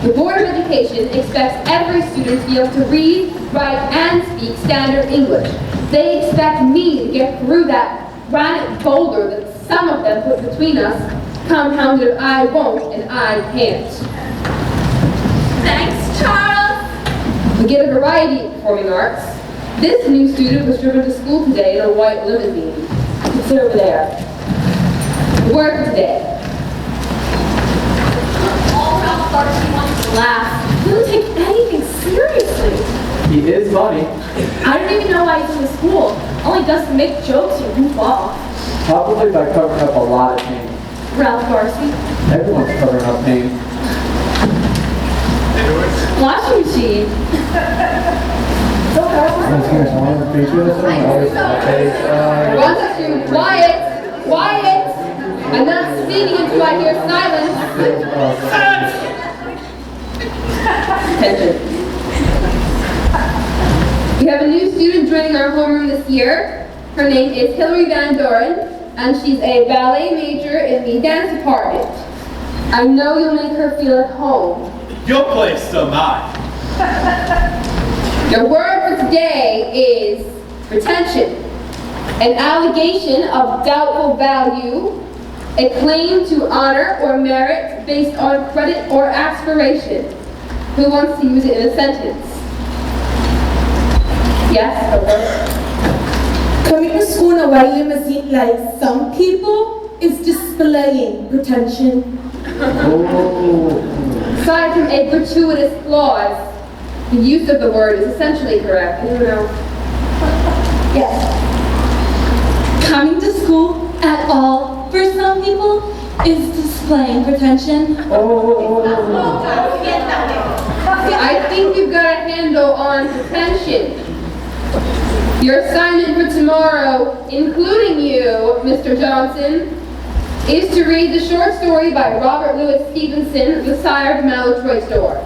The Board of Education expects every student to be able to read, write, and speak standard English. They expect me to get through that granite boulder that some of them put between us, compounded of I won't and I can't. Thanks, Charles. We get a variety of performing arts. This new student was driven to school today in a white limousine. Sit over there. Work today. All Ralph Barkley wants to laugh. He doesn't take anything seriously. He is funny. I don't even know why he's in the school. All he does is make jokes and goof off. Probably by covering up a lot of things. Ralph Darcy. Everyone's covering up pain. Washing machine. One second, quiet, quiet. I'm not speaking until I hear silence. Attention. We have a new student joining our homeroom this year. Her name is Hilary Van Doren, and she's a ballet major in the dance department. I know you'll make her feel at home. Your place, so mine. Your word for today is retention, an allegation of doubtful value, a claim to honor or merit based on credit or aspiration. Who wants to use it in a sentence? Yes, over. Coming to school in a white limousine like some people is displaying pretension. Aside from a gratuitous clause, the use of the word is essentially correct. Anyone else? Yes. Coming to school at all for some people is displaying pretension. I think you've got a handle on pretension. Your assignment for tomorrow, including you, Mr. Johnson, is to read the short story by Robert Louis Stevenson, The Sire of Mallotroy's Door.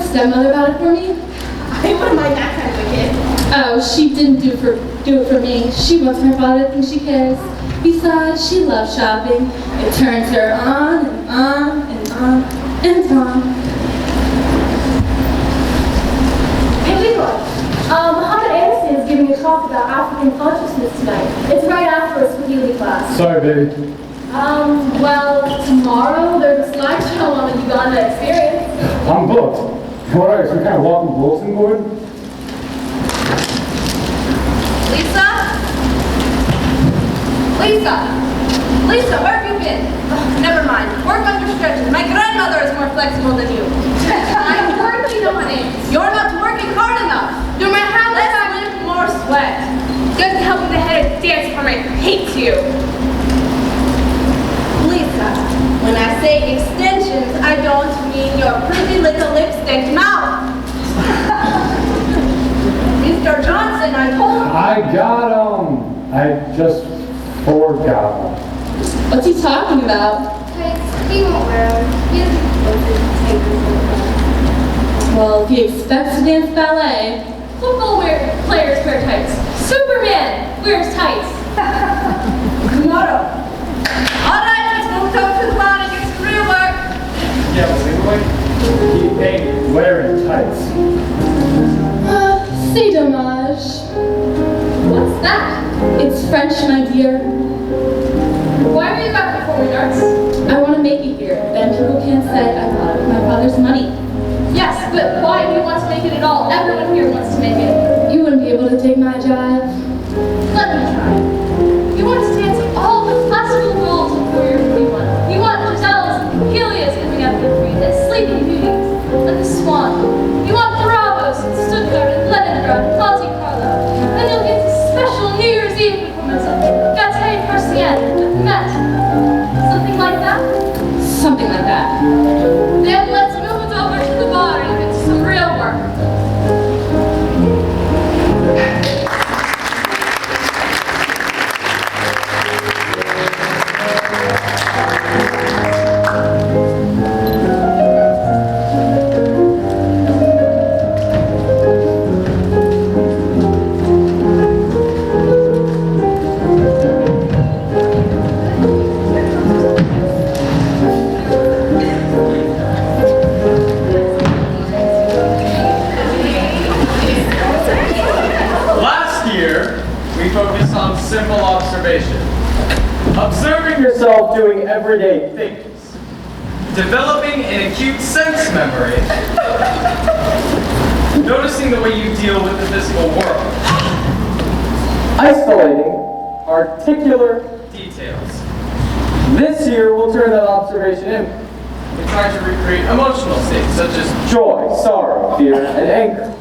Stepmother bought it for me. I wouldn't mind that kind of a kid. Oh, she didn't do it for me. She wants my father to think she cares. Besides, she loves shopping. It turns her on and on and on and on. Hey, Leroy. Muhammad Anderson is giving a talk about African consciousness tonight. It's right after a Swahili class. Sorry, baby. Well, tomorrow there's a slideshow on the Uganda experience. I'm booked. Alright, some kind of walking bulletin board? Lisa? Lisa, where have you been? Oh, never mind. Work under stretches. My grandmother is more flexible than you. I'm working on it. You're not working hard enough. Do my hand less lift, more sweat. Just help with the head dance for my hate you. Lisa, when I say extensions, I don't mean your pretty little lipstick mouth. Mr. Johnson, I told you. I just forgot. What's he talking about? He won't wear them. He doesn't Well, if he expects to dance ballet, Football players wear tights. Superman wears tights. Tomorrow. All right, let's move over to the bar and get some real work. Yeah, but anyway, he ain't wearing tights. c'est dommage. What's that? It's French, my dear. Why are you back performing arts? I want to make it here. Then people can't say I bought it with my father's money. Yes, but why do you want to make it at all? Everyone here wants to make it. You wouldn't be able to take my jive. Let me try. You want to dance all the classical roles before you're free one. You want Giselles and Helias coming out of the three, and Sleeping Beauties, and the Swan. You want Bravos and Stuttgart and Leningrad and Monte Carlo. Then you'll get to special New Year's Eve performance of Gâté Persienne with Met. Something like that? Something like that. Then let's move it over to the bar and get to some real work. on simple observation. Observing yourself doing everyday things. Developing an acute sense memory. Noticing the way you deal with the physical world. Isolating particular Details. This year we'll turn that observation in. We're trying to recreate emotional states such as Joy, sorrow, fear, and anger.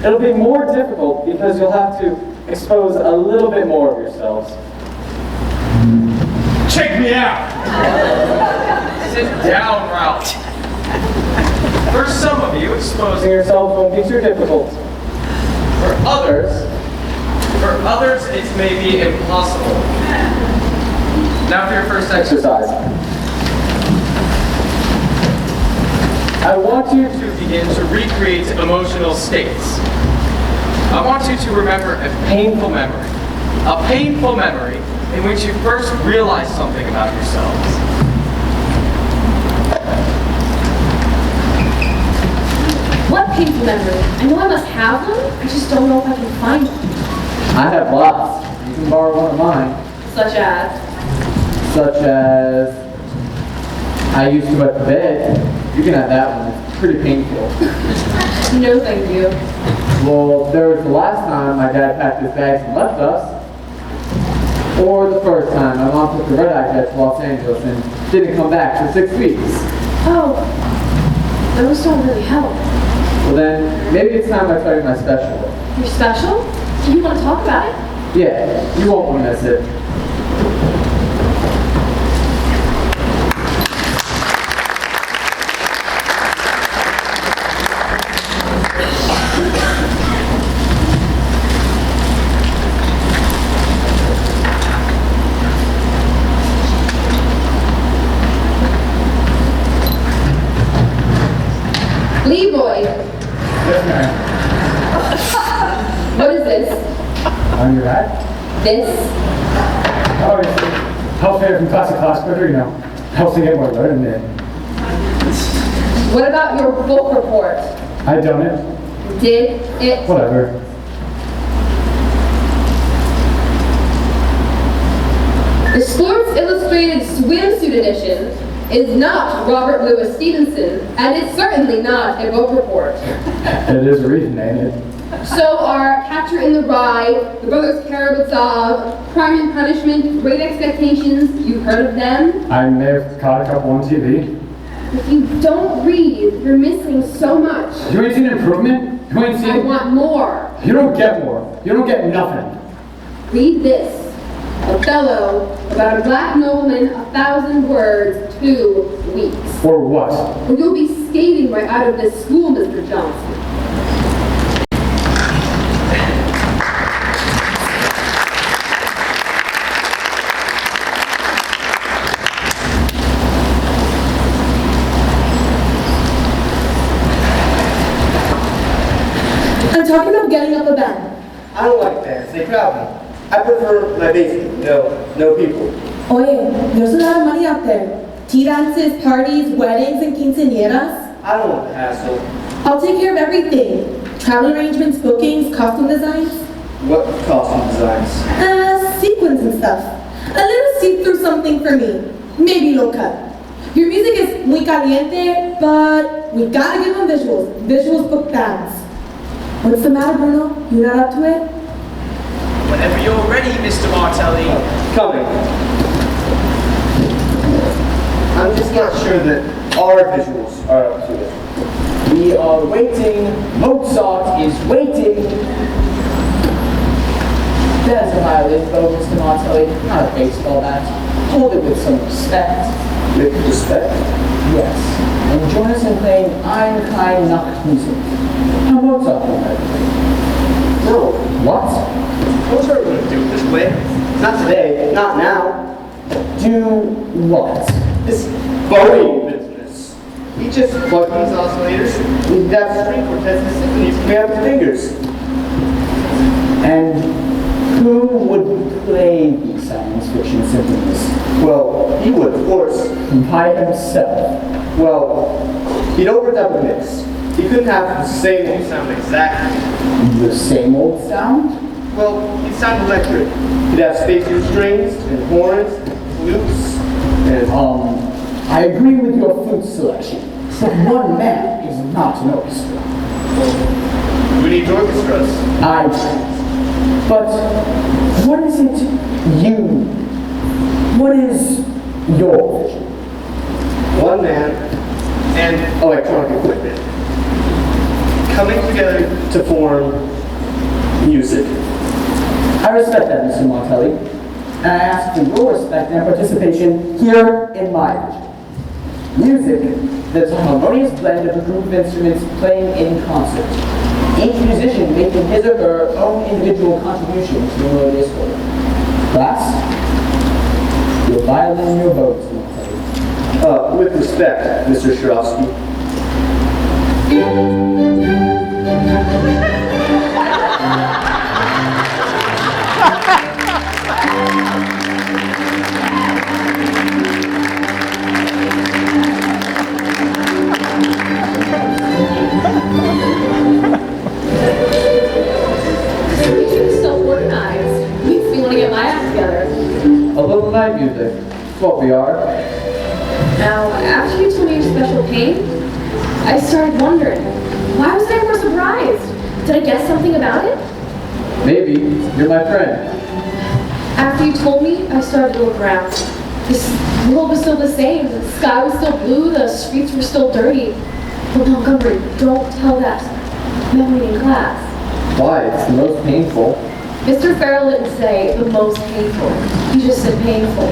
It'll be more difficult because you'll have to expose a little bit more of yourselves. Check me out! sit down, Ralph. For some of you, exposing yourself won't be too difficult. For others, it may be impossible. Now for your first exercise. I want you to begin to recreate emotional states. I want you to remember a painful memory. A painful memory in which you first realized something about yourselves. What painful memory? I know I must have them, I just don't know if I can find them. I have lots. You can borrow one of mine. Such as? I used to wet the bed. You can have that one. It's pretty painful. No, thank you. Well, there was the last time my dad packed his bags and left us. Or the first time my mom took the red-eye jet to Los Angeles and didn't come back for 6 weeks. Oh, those don't really help. Well then, maybe it's time I tell you my special. Your special? Do you want to talk about it? Yeah, you won't want to miss it. Leroy, Yes, ma'am. what is this? On your back? This? Oh, it's healthcare from classic hospital, you know. Helps to get more learning in. What about your book report? I done it. Did it? Whatever. The Sports Illustrated Swimsuit Edition is not Robert Louis Stevenson, and it's certainly not a book report. It is reading, ain't it? So are Catcher in the Rye, The Brothers Karamazov, Crime and Punishment, Great Expectations. You've heard of them? I may have caught a couple on TV. If you don't read, you're missing so much. You ain't seen improvement? You ain't seen... I want more. You don't get more. You don't get nothing. Read this. Othello, about a black nobleman, 1,000 words, 2 weeks. Or what? Or you'll be skating right out of this school, Mr. Johnson. I'm talking about getting up a band. I don't like bands. They crowd me. I prefer my basement. No people. Oye, there's a lot of money out there. Tea dances, parties, weddings, and quinceañeras. I don't want the hassle. I'll take care of everything. Travel arrangements, bookings, costume designs. What costume designs? Sequins and stuff. A little see-through something for me. Maybe low cut. Your music is muy caliente, but we gotta give them visuals. Visuals book bands. What's the matter, Bruno? You not up to it? Whenever you're ready, Mr. Martelli. Coming. I'm just not sure that our visuals are up to it. We are waiting. Mozart is waiting. There's a violin bow, Mr. Martelli, not a baseball bat. Hold it with some respect. With respect? Yes. And join us in playing Ein kein Nachtmusik. Now Mozart will play. No. What? Mozart wouldn't do it this way. Not today. Not now. Do what? This bowing business. We just plug these oscillators. We've got string quartets and symphonies. We have fingers. And who would play these science fiction symphonies? Well, he would, of course. By himself. Well, he'd overdub the mix. He couldn't have the same old sound exactly. The same old sound? Well, it sounds electric. You'd have spacesuit strings and horns, flutes, and I agree with your flute selection, but one man is not an orchestra. we need orchestras. But what is it what is your vision? One man and electronic equipment coming together to form music. I respect that, Mr. Montelli, and I ask for your respect and participation here in my vision. Music that's a harmonious blend of a group of instruments playing in concert. Each musician making his or her own individual contribution to the melodious whole. Class, your violin, your bow, Mr. Montelli. With respect, Mr. Shrovsky. So organized. Makes me want to get my act together. A little night music. It's what we are. Now, after you told me your special pain, I started wondering, why was I more surprised? Did I guess something about it? Maybe. You're my friend. After you told me, I started to look around. This world was still the same. The sky was still blue. The streets were still dirty. But Montgomery, don't tell that memory in class. Why? It's the most painful. Mr. Farrell didn't say the most painful. He just said painful.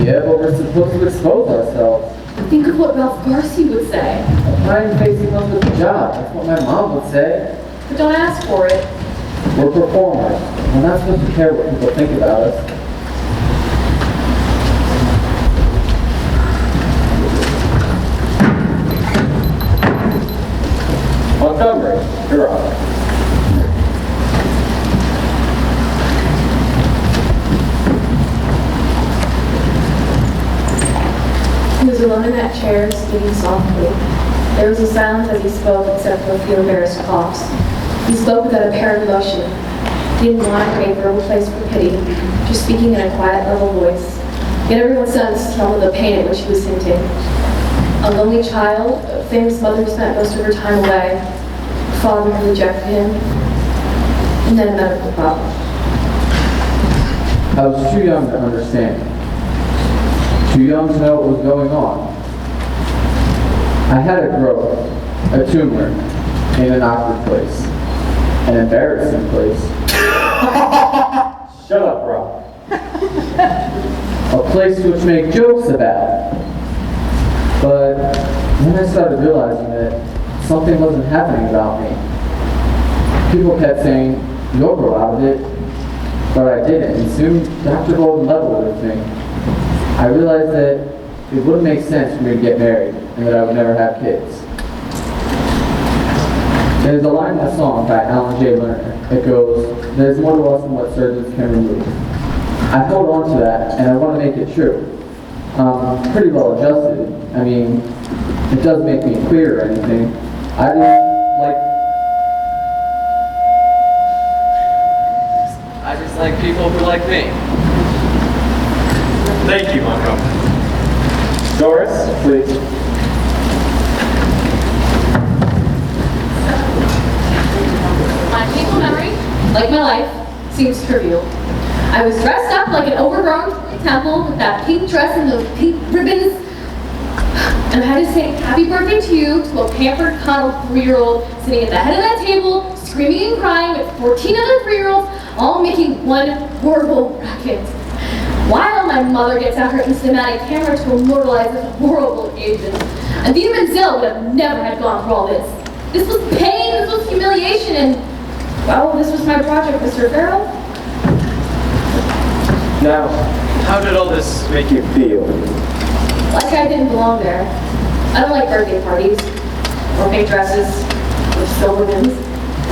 Yeah, but we're supposed to expose ourselves. Think of what Ralph Garcia would say. I'm facing up with the job. That's what my mom would say. But don't ask for it. We're performers. We're not supposed to care what people think about us. Montgomery, you're up. He was alone in that chair, speaking softly. There was no silence as he spoke, except for a few embarrassed coughs. He spoke without apparent emotion. He didn't whine or make verbal place for pity, just speaking in a quiet, level voice. Yet everyone sensed some of the pain at which he was hinting. A lonely child, a famous mother who spent most of her time away, a father who rejected him, and then a medical problem. I was too young to understand. Too young to know what was going on. I had a growth, a tumor, in an awkward place, an embarrassing place. Shut up, bro. A place to which make jokes about. But then I started realizing that something wasn't happening about me. People kept saying, you'll grow out of it, but I didn't, and soon Dr. Golden leveled with me. I realized that it wouldn't make sense for me to get married, and that I would never have kids. There's a line in a song by Alan J. Lerner that goes, there's more to us than what surgeons can remove. I held on to that, and I want to make it true. Pretty well adjusted. I mean, it doesn't make me queer or anything. I just like people who like me. Thank you, Montgomery. Doris, please. My painful memory, like my life, seems trivial. I was dressed up like an overgrown temple with that pink dress and those pink ribbons. And I had to say happy birthday to you to a pampered, coddled 3-year-old sitting at the head of that table, screaming and crying with 14 other 3-year-olds, all making one horrible racket. While my mother gets out her cinematic camera to immortalize this horrible occasion. And Vita Menzel would have never had gone for all this. This was pain, this was humiliation, and, well, this was my project, Mr. Farrell. Now, how did all this make you feel? Like I didn't belong there. I don't like birthday parties, or pink dresses, or silver ribbons,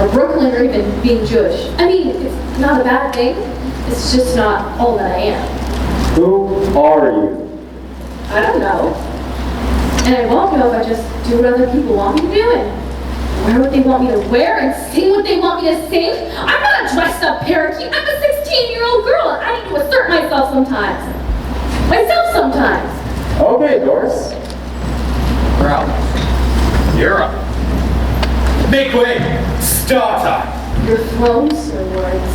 or Brooklyn, or even being Jewish. I mean, it's not a bad thing. It's just not all that I am. Who are you? I don't know. And I won't know if I just do what other people want me to do, and wear what they want me to wear and sing what they want me to sing. I'm not a dressed up parakeet. I'm a 16-year-old girl and I need to assert myself sometimes. Myself sometimes. Okay, Doris. Ralph, you're up. Make way! Star time! Your flown, Sir Words.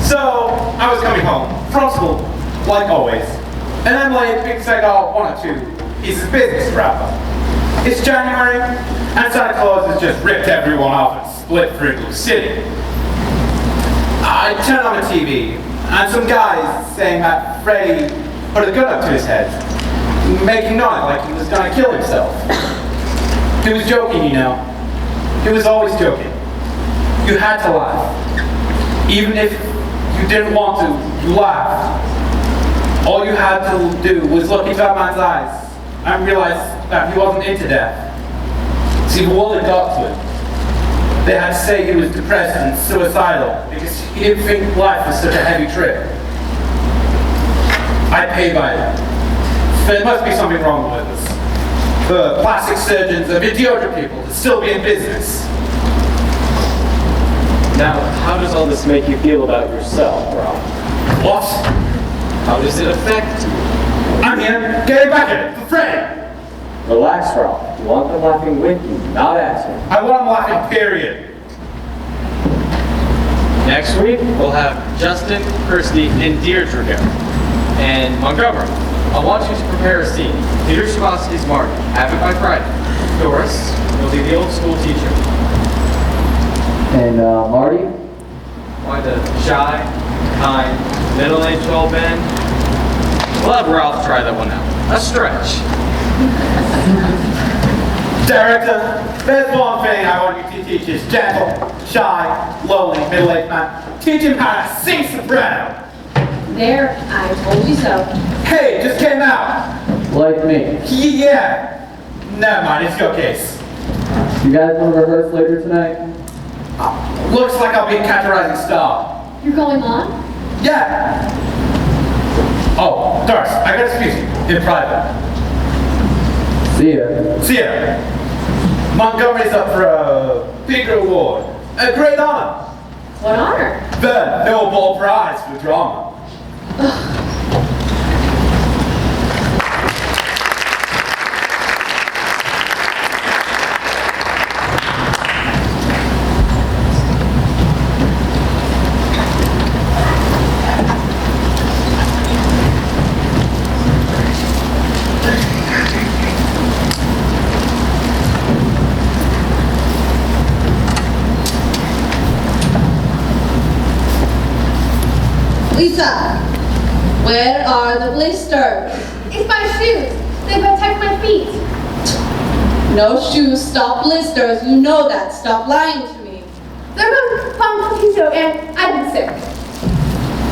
So, I was coming home from school, like always, and I'm late because I got 1 or 2 pieces of business to wrap up. It's January, and Santa Claus has just ripped everyone off and split through Blue City. I turned on the TV, and some guys saying that Freddy put a gun up to his head, making noise like he was gonna kill himself. He was joking, you know. He was always joking. You had to laugh. Even if you didn't want to, you laughed. All you had to do was look into that man's eyes and realize that he wasn't into death. See, the world had got to him. They had to say he was depressed and suicidal because he didn't think life was such a heavy trip. I paid by it. There must be something wrong with us. The plastic surgeons and mediocre people to still be in business. Now, how does all this make you feel about yourself, Ralph? What? How does it affect you? I'm here, getting back at it, for Freddy. Relax, Ralph. You want them laughing with you, not at you. I want him laughing, period. Next week, we'll have Justin, Kirsty, and Deirdre go. And Montgomery, I want you to prepare a scene. Peter Shabowski's Marty. Have it by Friday. Doris, you'll be the old school teacher. And Marty? Why the shy, kind, middle-aged old man? We'll have Ralph try that one out. A stretch. Director, there's one thing I want you to teach this gentle, shy, lowly, middle-aged man. Teach him how to sing soprano. There, I told you so. Hey, just came out. Like me. Yeah. Never mind, it's your case. You guys want to rehearse later tonight? Looks like I'll be categorizing star. You're going on? Yeah. Oh, Doris, I gotta speak to you in private. See ya. See ya. Montgomery's up for a big reward. A great honor. What honor? The Nobel Prize for Drama. Lisa, where are the blisters? It's my shoes. They protect my feet. No shoes, stop blisters. You know that. Stop lying to me. They're from Tito and I've been sick.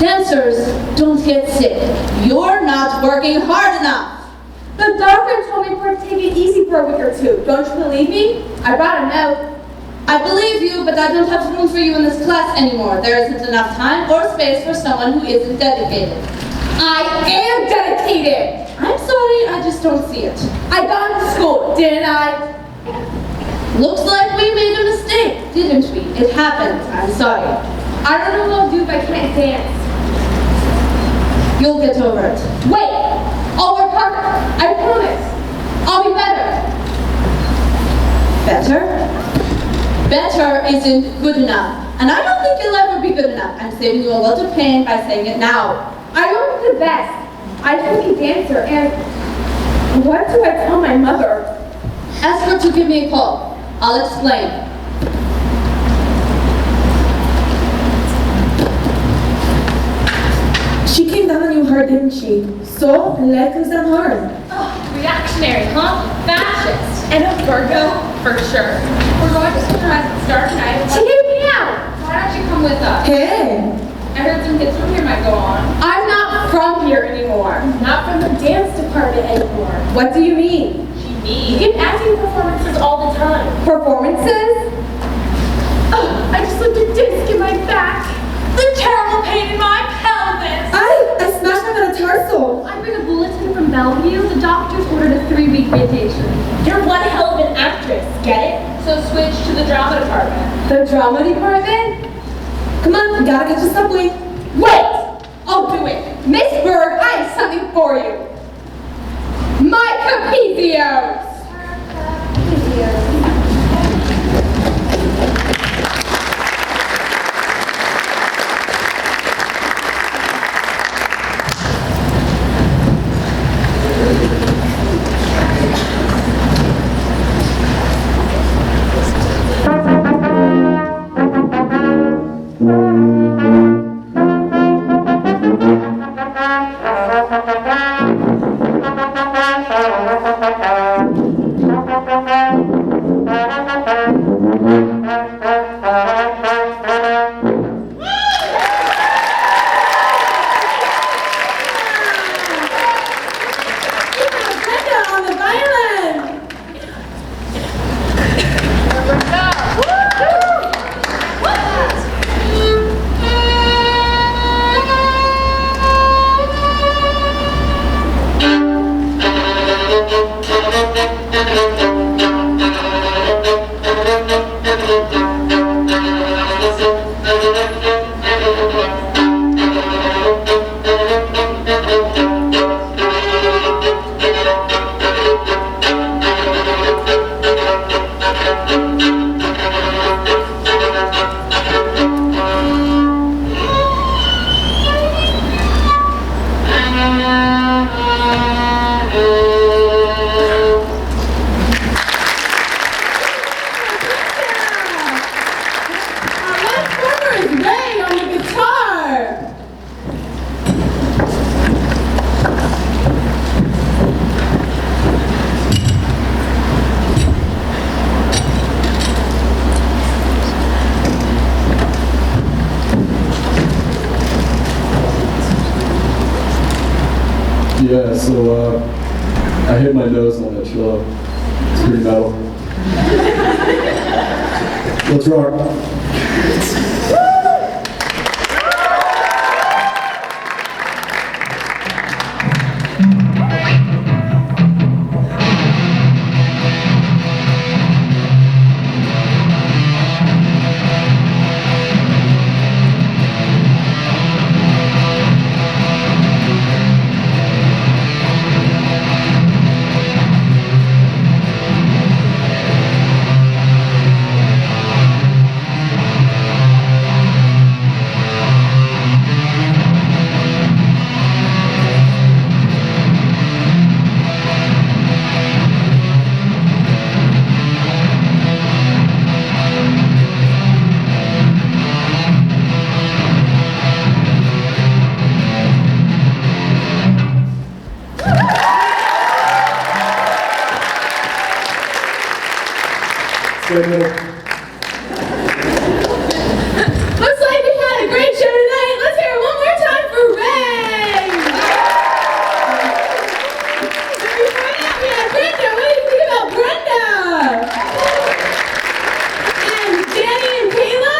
Dancers don't get sick. You're not working hard enough. The doctor told me to take it easy for a week or 2. Don't you believe me? I brought a note. I believe you, but I don't have room for you in this class anymore. There isn't enough time or space for someone who isn't dedicated. I am dedicated. I'm sorry, I just don't see it. I got into school, didn't I? Looks like we made a mistake, didn't we? It happened. I'm sorry. I don't know what I'll do if I can't dance. You'll get over it. Wait! I'll work harder. I promise. I'll be better. Better? Better isn't good enough. And I don't think you'll ever be good enough. I'm saving you a lot of pain by saying it now. I want to be the best. I just want to be a dancer. And what do I tell my mother? Ask her to give me a call. I'll explain. She came down on you hard, didn't she? So, the leg comes down hard. Oh, reactionary, huh? Fascist. And a Virgo, for sure. We're going to sunrise and start tonight. She gave me out. Why don't you come with us? Hey! I heard some kids from here might go on. I'm not from here anymore. Not from the dance department anymore. What do you mean? We give acting performances all the time. Performances? Oh, I just slipped a disc in my back. The terrible pain in my pelvis. I smashed my metatarsal. I bring a bulletin from Bellevue. The doctor's ordered a 3-week vacation. You're The drama department? Come on, we gotta get to subway. Wait! I'll do it. Miss Berg, I have something for you. My Capizios! Yeah, so I hit my nose on that cello. It's pretty metal. Let's rock. Looks like we had a great show tonight. Let's hear it one more time for Ray. Before that, we had Brenda. What do you think about Brenda? And Danny and Kayla?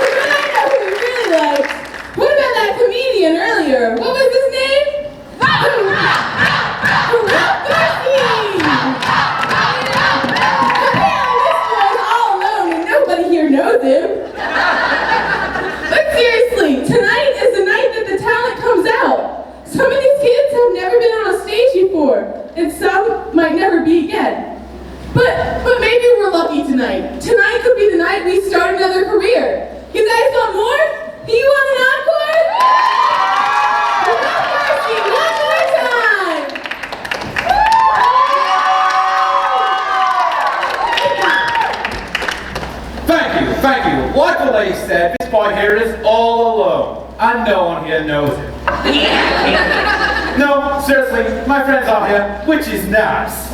But I know who we really liked. What about that comedian earlier? What was his name? Ralph Garcia! Here knows him. But seriously, tonight is the night that the talent comes out. Some of these kids have never been on a stage before, and some might never be again. But maybe we're lucky tonight. Tonight could be the night we start another career. You guys want more? Do you want an encore? One more time. Thank you. Like the lady said, this boy here is all alone, and no one here knows him. No, seriously, my friends are here, which is nice.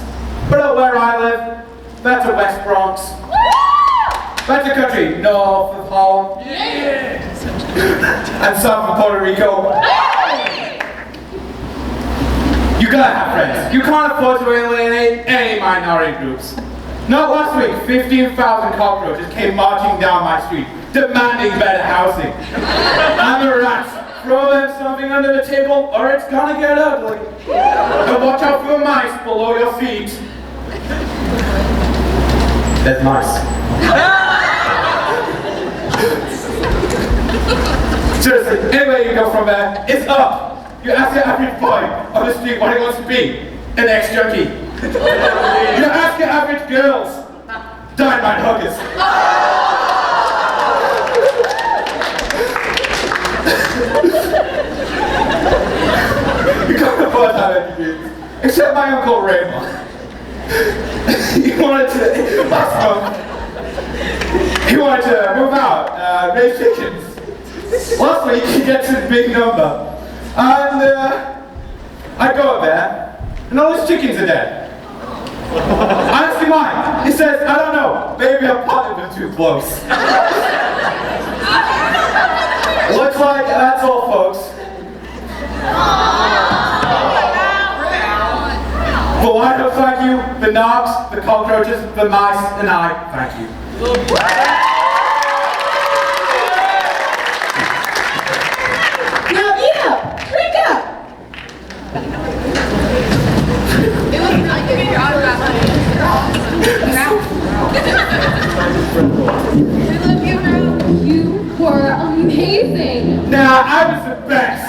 But out where I live, that's the West Bronx. That's the country north of home. And south of Puerto Rico. You gotta have friends. You can't afford to alienate any minority groups. Not last week, 15,000 cockroaches came marching down my street, demanding better housing. And the rats, throw them something under the table or it's gonna get ugly. And watch out for the mice below your feet. That's nice. Seriously, anywhere you go from there, it's up. You ask your average boy on the street what he wants to be, an ex-junkie. You ask your average girls, dynamite huggers. You can't afford to have interviews, except my Uncle Raymond. He wanted to move out, raise chickens. Last week he gets his big number, and I go up there, and all his chickens are dead. I ask him why. He says, I don't know, maybe I potted them too close. Looks like that's all, folks. But why don't thank you, the knobs, the cockroaches, the mice, and I thank you. Now, drink up. It was really good. Your autograph. You were amazing. Nah, I was the best.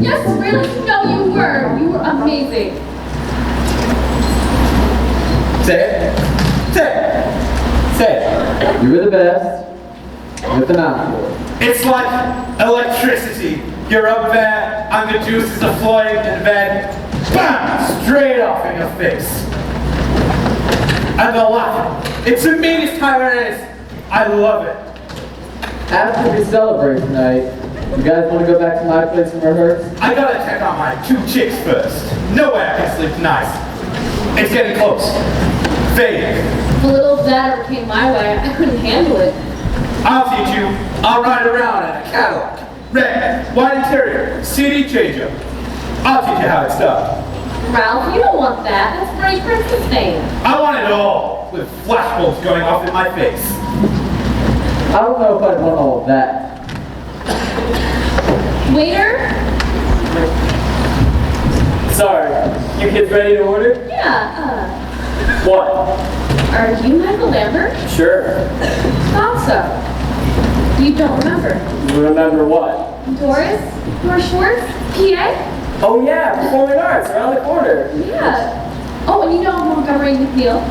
Yes, really? No, you were. You were amazing. Say it. Say it. Say it. You were the best. With an encore. It's like electricity. You're up there, and the juices are flowing, and then, bam, straight off in your face. And they're laughing. It's the meanest time it is. I love it. After we celebrate tonight, you guys want to go back to my place and rehearse? I gotta check on my 2 chicks first. No way I can sleep tonight. It's getting close. Fading. If a little of that ever came my way, I couldn't handle it. I'll teach you. I'll ride around in a Cadillac. Red, white interior, CD changer. I'll teach you how it's done. Ralph, you don't want that. That's Freddie Prince's thing. I want it all, with flashbulbs going off in my face. I don't know if I'd want all of that. Waiter? Sorry, you kids ready to order? Yeah, What? are you Michael Lambert? Sure. Thought so. You don't remember? Remember what? Doris? Doris Schwartz? PA? Oh yeah, performing arts around the corner. Yeah. Oh, and you know Montgomery McNeil?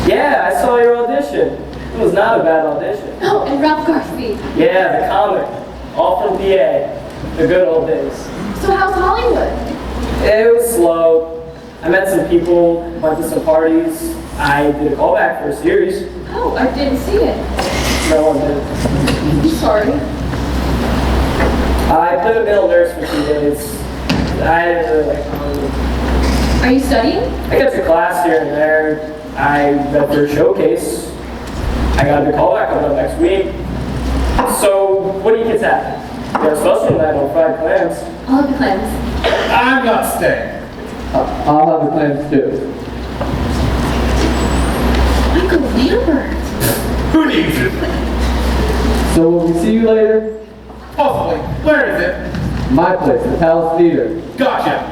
Yeah, I saw your audition. It was not a bad audition. Oh, and Ralph Garcia. Yeah, the comic. All from PA. The good old days. So how's Hollywood? It was slow. I met some people, went to some parties. I did a callback for a series. Oh, I didn't see it. No one did. I'm sorry. I played a male nurse for 2 days. I didn't really like Hollywood. Are you studying? I got to class here and there. I read for a showcase. I got a callback coming up next week. So, what do you kids have? You have a special tonight on fried clams. I'll have the clams. I'm not staying. I'll have the clams too. Michael Lambert. Who needs it? So will we see you later? Possibly. Where is it? My place, the Palace Theater. Gotcha.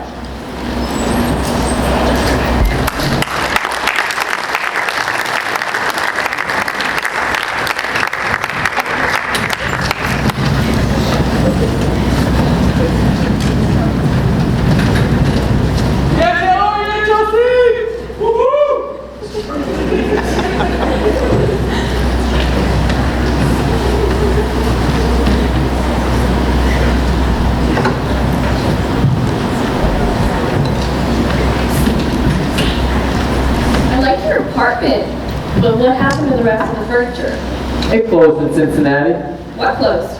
But what happened to the rest of the furniture? It closed in Cincinnati. What closed?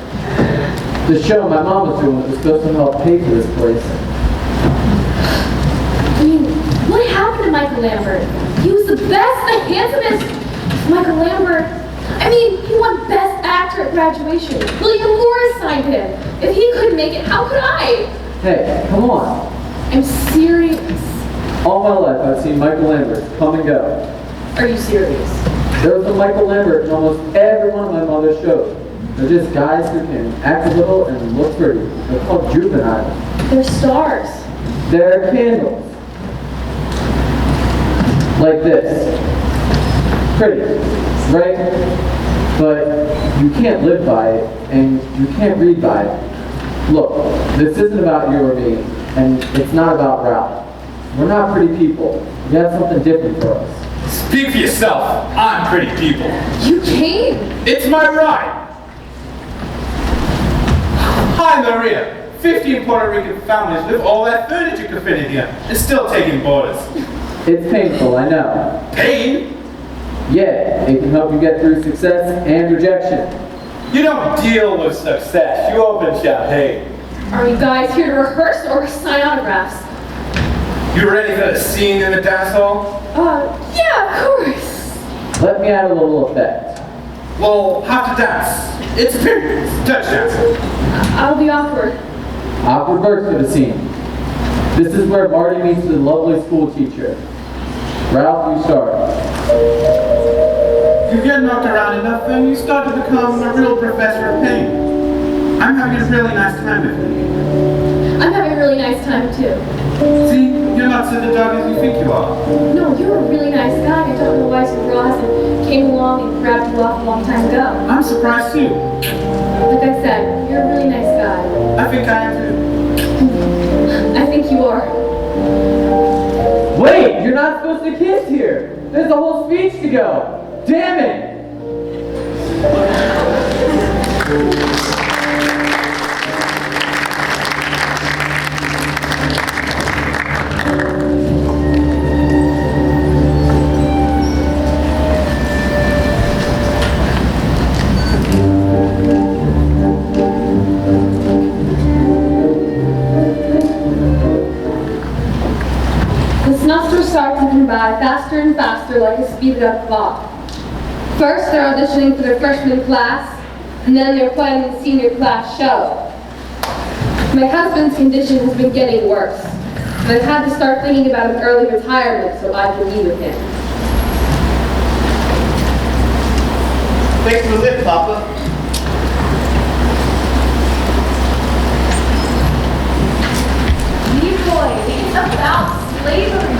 The show my mom was doing was supposed to help pay for this place. I mean, what happened to Michael Lambert? He was the best, the handsomest. Michael Lambert. I mean, he won Best Actor at graduation. William Morris signed him. If he couldn't make it, how could I? Hey, come on. I'm serious. All my life I've seen Michael Lambert come and go. Are you serious? There was a Michael Lambert in almost every one of my mother's shows. They're just guys who can act a little and look pretty. They're called juvenile. They're stars. They're candles. Like this. Pretty. right? But you can't live by it, and you can't read by it. Look, this isn't about you or me, and it's not about Ralph. We're not pretty people. We have something different for us. Speak for yourself. I'm pretty people. You came. It's my right. Hi, Maria. 15 Puerto Rican families with all that furniture could fit in here and still taking boarders. It's painful, I know. Pain? Yeah, it can help you get through success and rejection. You don't deal with success. You open champagne. Are you guys here to rehearse or sign autographs? You ready for the scene in the dance hall? Yeah, of course. Let me add a little effect. Well, have to dance. It's a period. Touch dance. I'll be awkward. Awkward verse for the scene. This is where Marty meets the lovely school teacher. Ralph, you start. You get knocked around enough and you start to become a real professor of pain. I'm having a really nice time with you. I'm having a really nice time too. See, you're not such a dog as you think you are. No, you're a really nice guy. I don't know why some girl hasn't came along and grabbed you off a long time ago. I'm surprised too. Like I said, you're a really nice guy. I think I am too. I think you are. Wait, you're not supposed to kiss here. There's a whole speech to go. Damn it! The semester starts ticking by faster and faster like a speeded up clock. First, they're auditioning for their freshman class, and then they're planning the senior class show. My husband's condition has been getting worse, and I've had to start thinking about an early retirement so I can be with him. Thanks for the lift, Papa. Leroy, it's about slavery.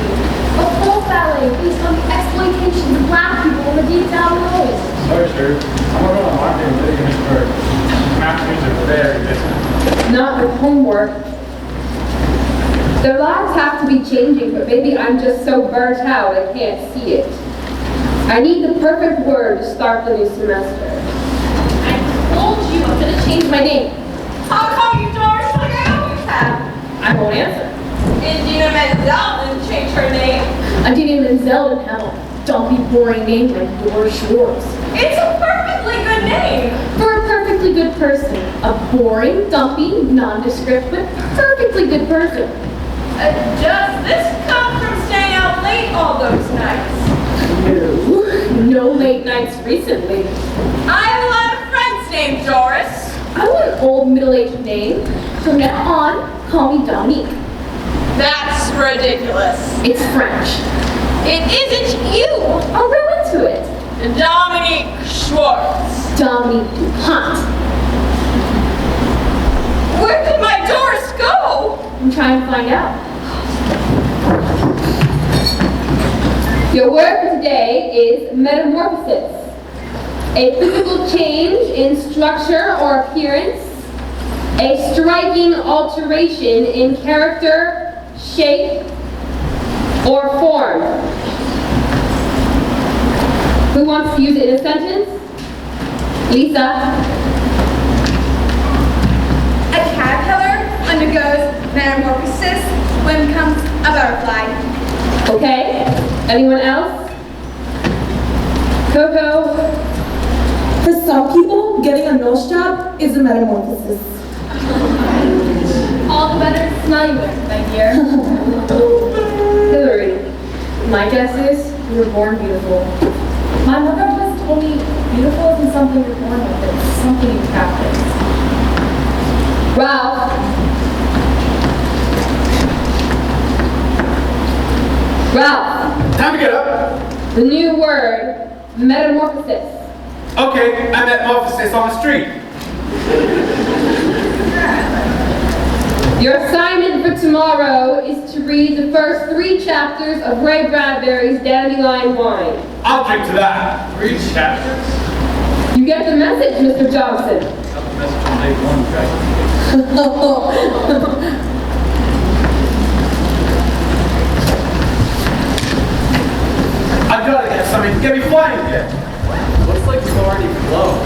A whole ballet based on the exploitation of black people in the deep down low. Sorry, sir. I'm going to marketing litigation for masters are very busy. Not with homework. Their lives have to be changing, but maybe I'm just so burnt out I can't see it. I need the perfect word to start the new semester. I told you I'm gonna change my name. I'll call you Doris like I always have. I won't answer. Idina Menzel didn't change her name. Idina Menzel didn't have a dumpy, boring name like Doris Schwartz. It's a perfectly good name. For a perfectly good person. A boring, dumpy, nondescript, but perfectly good person. Does this come from staying out late all those nights? No late nights recently. I have a lot of friends named Doris. I want an old middle-aged name. From now on, call me Dominique. That's ridiculous. It's French. It isn't you. I'll grow into it. Dominique Schwartz. Dominique DuPont. Where did my Doris go? I'm trying to find out. Your word for today is metamorphosis. A physical change in structure or appearance. A striking alteration in character, shape, or form. Who wants to use it in a sentence? Lisa? A caterpillar undergoes metamorphosis when it becomes a butterfly. Okay. Anyone else? Coco? For some people, getting a nose job is a metamorphosis. All the better to smell you with, my dear. Hillary. My guess is you were born beautiful. My mother always told me beautiful isn't something you're born with, it's something you practice. Ralph. Ralph. Time to get up. The new word, metamorphosis. Okay, I metamorphosis on the street. Your assignment for tomorrow is to read the first 3 chapters of Ray Bradbury's Dandelion Wine. I'll drink to that. 3 chapters? You get the message, Mr. Johnson. Not the message on day 1, right? I've got to get something to get me flying again. Looks like you've already flown.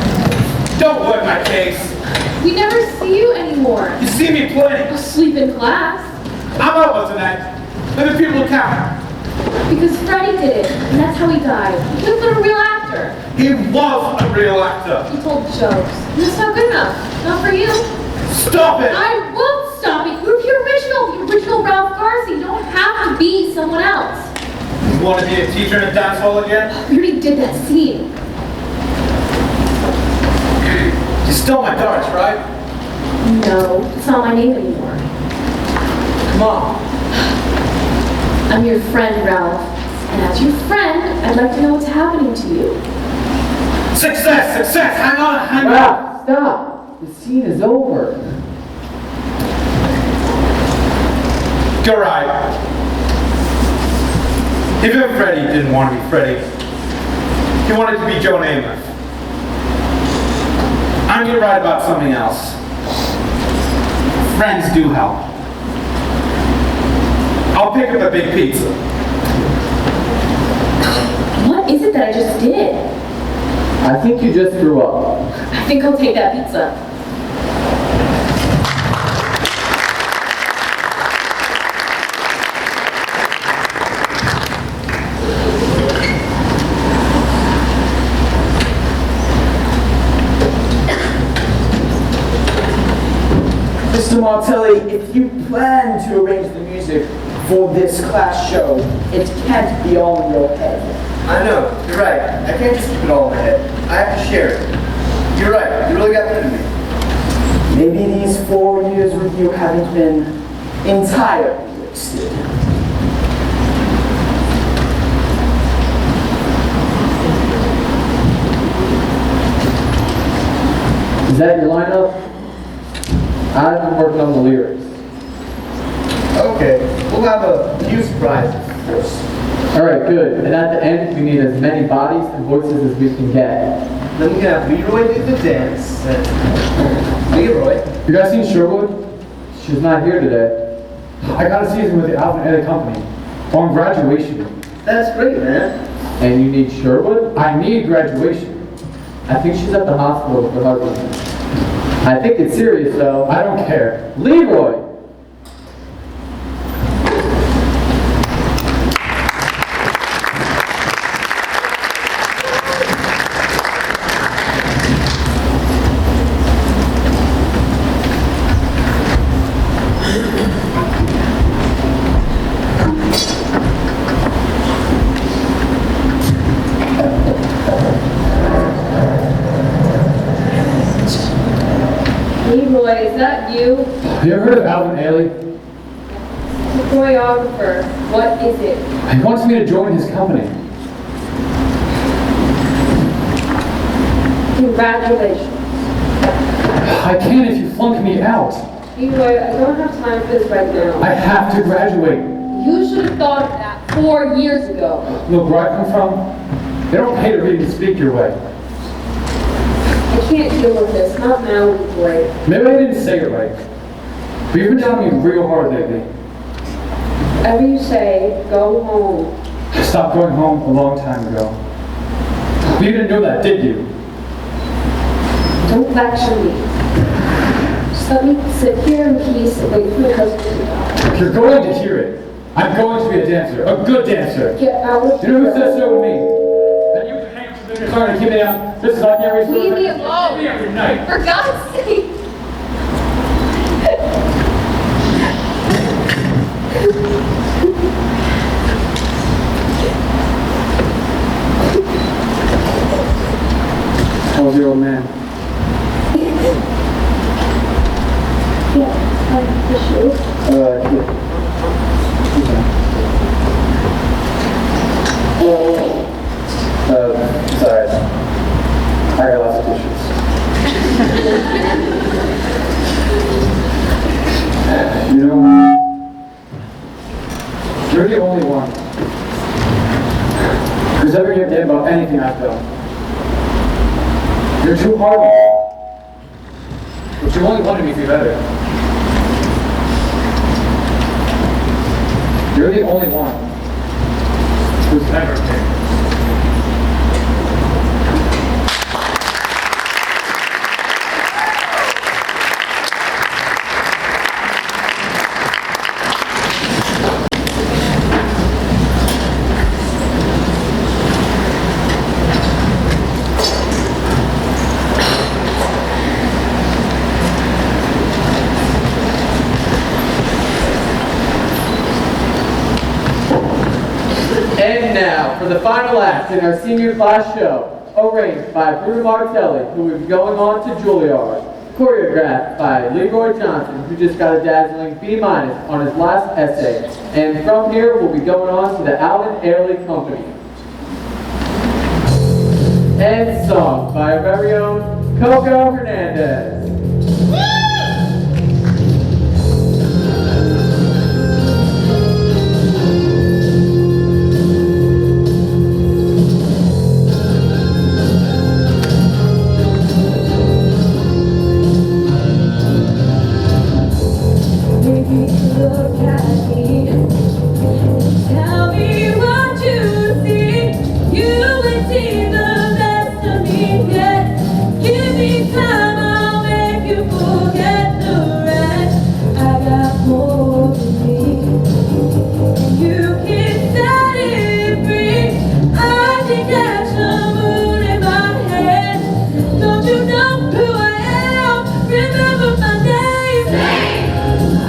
Don't work my case. We never see you anymore. You see me plenty. Sleep in class. I'm over tonight. Let the people count. Because Freddie did it, and that's how he died. He could have been a real actor. He was a real actor. He told jokes. And that's not good enough. Not for you. Stop it! I won't stop it. You're the original Ralph Garcia. You don't have to be someone else. You want to be a teacher in a dance hall again? We already did that scene. You stole my darts, right? No, it's not my name anymore. Come on. I'm your friend, Ralph. And as your friend, I'd like to know what's happening to you. Success! Success! Hang on! Hang on! Ralph, stop! The scene is over. You're right. Even Freddie didn't want to be Freddie. He wanted to be Joe Namath. I'm going to write about something else. Friends do help. I'll pick up a big pizza. What is it that I just did? I think you just threw up. I think I'll take that pizza. Mr. Martelli, if you plan to arrange the music for this class show, it can't be all in your head. I know, you're right. I can't just keep it all in my head. I have to share it. You're right, you really got rid of me. Maybe these 4 years with you haven't been entirely wasted. Is that your lineup? I've been working on the lyrics. Okay, we'll have a few surprises first. Alright, good. And at the end, we need as many bodies and voices as we can get. Then we can have Leroy do the dance, and Leroy. You guys seen Sherwood? She's not here today. I got a season with the Avon Company on graduation. That's great, man. And you need Sherwood? I need graduation. I think she's at the hospital with her husband. I think it's serious, though. I don't care. Leroy! Leroy, is that you? You ever heard of Alvin Ailey? The choreographer. What is it? He wants me to join his company. Congratulations. I can't if you flunk me out. Leroy, I don't have time for this right now. I have to graduate. You should have thought of that 4 years ago. Look, where I come from, they don't pay to read and speak your way. I can't deal with this. Not now, Leroy. Maybe I didn't say it right. But you've been down on me real hard lately. Whatever you say, go home. I stopped going home a long time ago. But you didn't know that, did you? Don't lecture me. Just let me sit here in peace and wait for my husband to die. You're going to hear it. I'm going to be a dancer, a good dancer. Get out of You know who says so to me? That you can hang up to the car and keep me out. This is like every Leave me alone. every night. For God's sake. How was your old man? Yeah, the shoe. Sorry. I got lots of tissues. You know, you're the only one who's ever given a damn about anything I've done. You're too hard on me. But you only wanted me to be better. You're the only one who's ever cared. And now, for the final act in our senior class show, arranged by Bruno Martelli, who will be going on to Juilliard, choreographed by Leroy Johnson, who just got a dazzling B- on his last essay, and from here we'll be going on to the Alvin Airley Company. And sung by our very own Coco Hernandez. Look at me, tell me what you see. You would see the best of me, yeah. Give me time, I'll make you forget the rest. I got more than me, and you can set it free. I think that's the moon in my head. Don't you know who I am? Remember my name.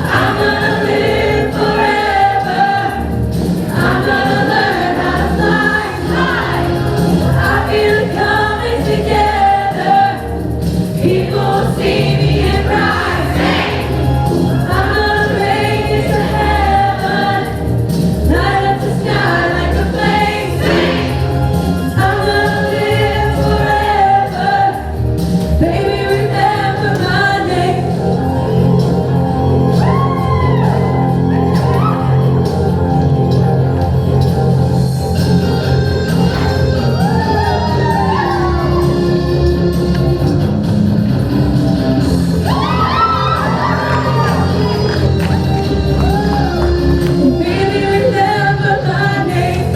I'm gonna live forever. I'm gonna learn how to fly. I feel it coming together. People see me and rise. I'm gonna raise it to heaven. Light up the sky like a flame. I'm gonna live forever. Baby, remember my name. Baby, remember my name.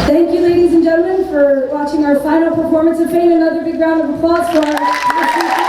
Thank you, ladies and gentlemen, for watching. watching our final performance of Fame. Another big round of applause for our